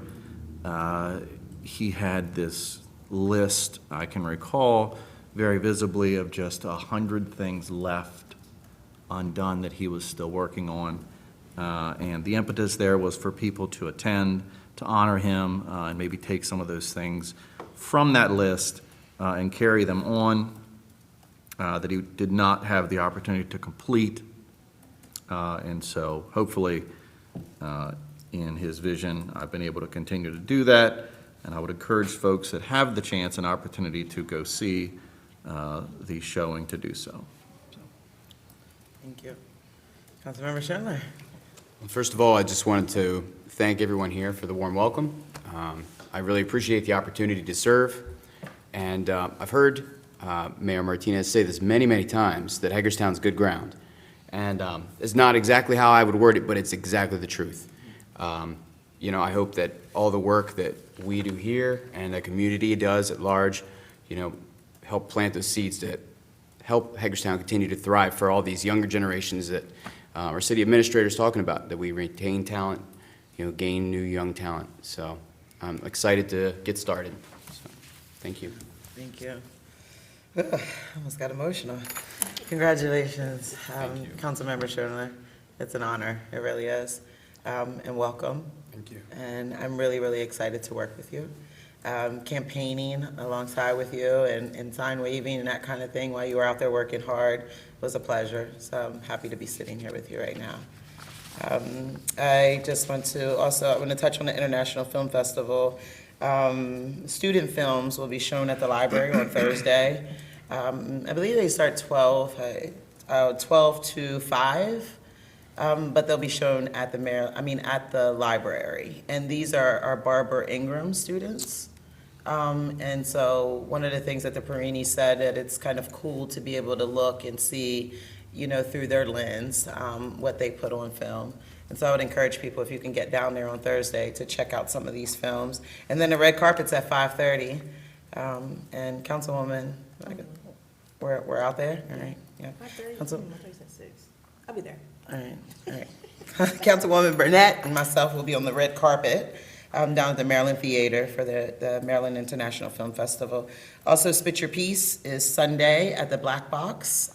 Speaker 3: He had this list, I can recall very visibly, of just 100 things left undone that he was still working on. And the impetus there was for people to attend, to honor him, and maybe take some of those things from that list and carry them on that he did not have the opportunity to complete. And so hopefully in his vision, I've been able to continue to do that. And I would encourage folks that have the chance and opportunity to go see the showing to do so.
Speaker 1: Thank you. Councilmember Schindler.
Speaker 4: First of all, I just wanted to thank everyone here for the warm welcome. I really appreciate the opportunity to serve. And I've heard Mayor Martinez say this many, many times, that Hagerstown's good ground. And it's not exactly how I would word it, but it's exactly the truth. You know, I hope that all the work that we do here and the community does at large, you know, help plant those seeds that help Hagerstown continue to thrive for all these younger generations that our city administrator is talking about, that we retain talent, you know, gain new young talent. So I'm excited to get started. So, thank you.
Speaker 1: Thank you. Almost got emotional. Congratulations, Councilmember Schindler. It's an honor, it really is. And welcome.
Speaker 4: Thank you.
Speaker 1: And I'm really, really excited to work with you. Campaigning alongside with you and sign waving and that kind of thing while you were out there working hard was a pleasure. So I'm happy to be sitting here with you right now. I just want to also, I want to touch on the International Film Festival. Student films will be shown at the library on Thursday. I believe they start 12 to 5. But they'll be shown at the library. And these are our Barbara Ingram students. And so one of the things that the Perini said, that it's kind of cool to be able to look and see, you know, through their lens, what they put on film. And so I would encourage people, if you can get down there on Thursday, to check out some of these films. And then the red carpet's at 5:30. And Councilwoman, we're out there, all right? Yeah.
Speaker 2: 5:30? I'll be there.
Speaker 1: All right. Councilwoman Burnett and myself will be on the red carpet down at the Maryland Theater for the Maryland International Film Festival. Also, Spit Your Piece is Sunday at the Black Box.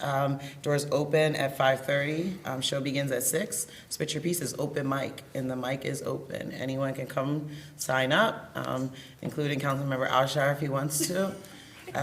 Speaker 1: Doors open at 5:30. Show begins at 6. Spit Your Piece is open mic, and the mic is open. Anyone can come sign up, including Councilmember Alshire if he wants to,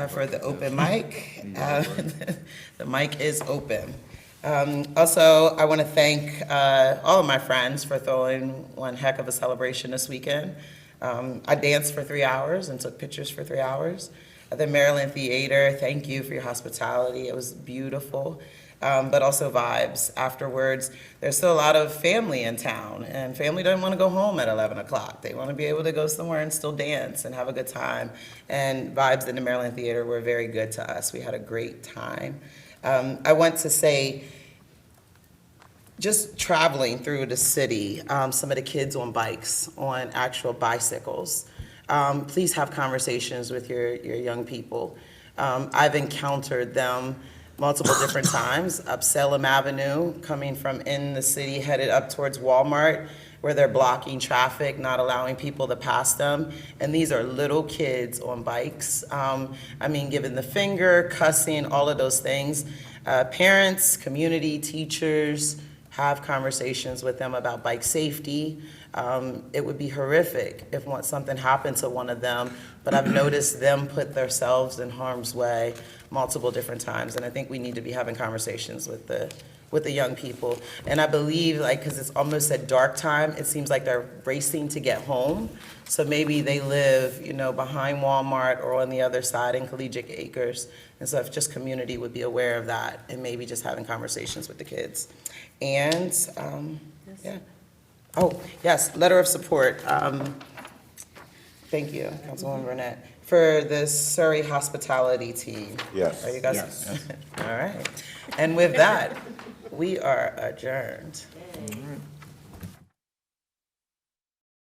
Speaker 1: for the open mic. The mic is open. Also, I want to thank all of my friends for throwing one heck of a celebration this weekend. I danced for 3 hours and took pictures for 3 hours. At the Maryland Theater, thank you for your hospitality. It was beautiful, but also vibes. Afterwards, there's still a lot of family in town, and family doesn't want to go home at 11 o'clock. They want to be able to go somewhere and still dance and have a good time. And vibes in the Maryland Theater were very good to us. We had a great time. I want to say, just traveling through the city, some of the kids on bikes, on actual bicycles, please have conversations with your young people. I've encountered them multiple different times, up Salem Avenue, coming from in the city, headed up towards Walmart, where they're blocking traffic, not allowing people to pass them. And these are little kids on bikes. Giving the finger, cussing, all of those things. Parents, community, teachers, have conversations with them about bike safety. It would be horrific if something happened to one of them, but I've noticed them put themselves in harm's way multiple different times, and I think we need to be having conversations with the young people. And I believe, because it's almost at dark time, it seems like they're racing to get home. So maybe they live, behind Walmart or on the other side in Collegiate Acres. And so if just community would be aware of that and maybe just having conversations with the kids. And, yeah. Oh, yes, letter of support. Thank you, Councilwoman Burnett, for the Surrey hospitality team.
Speaker 10: Yes.
Speaker 1: Are you guys?
Speaker 10: Yes.
Speaker 1: All right. And with that, we are adjourned.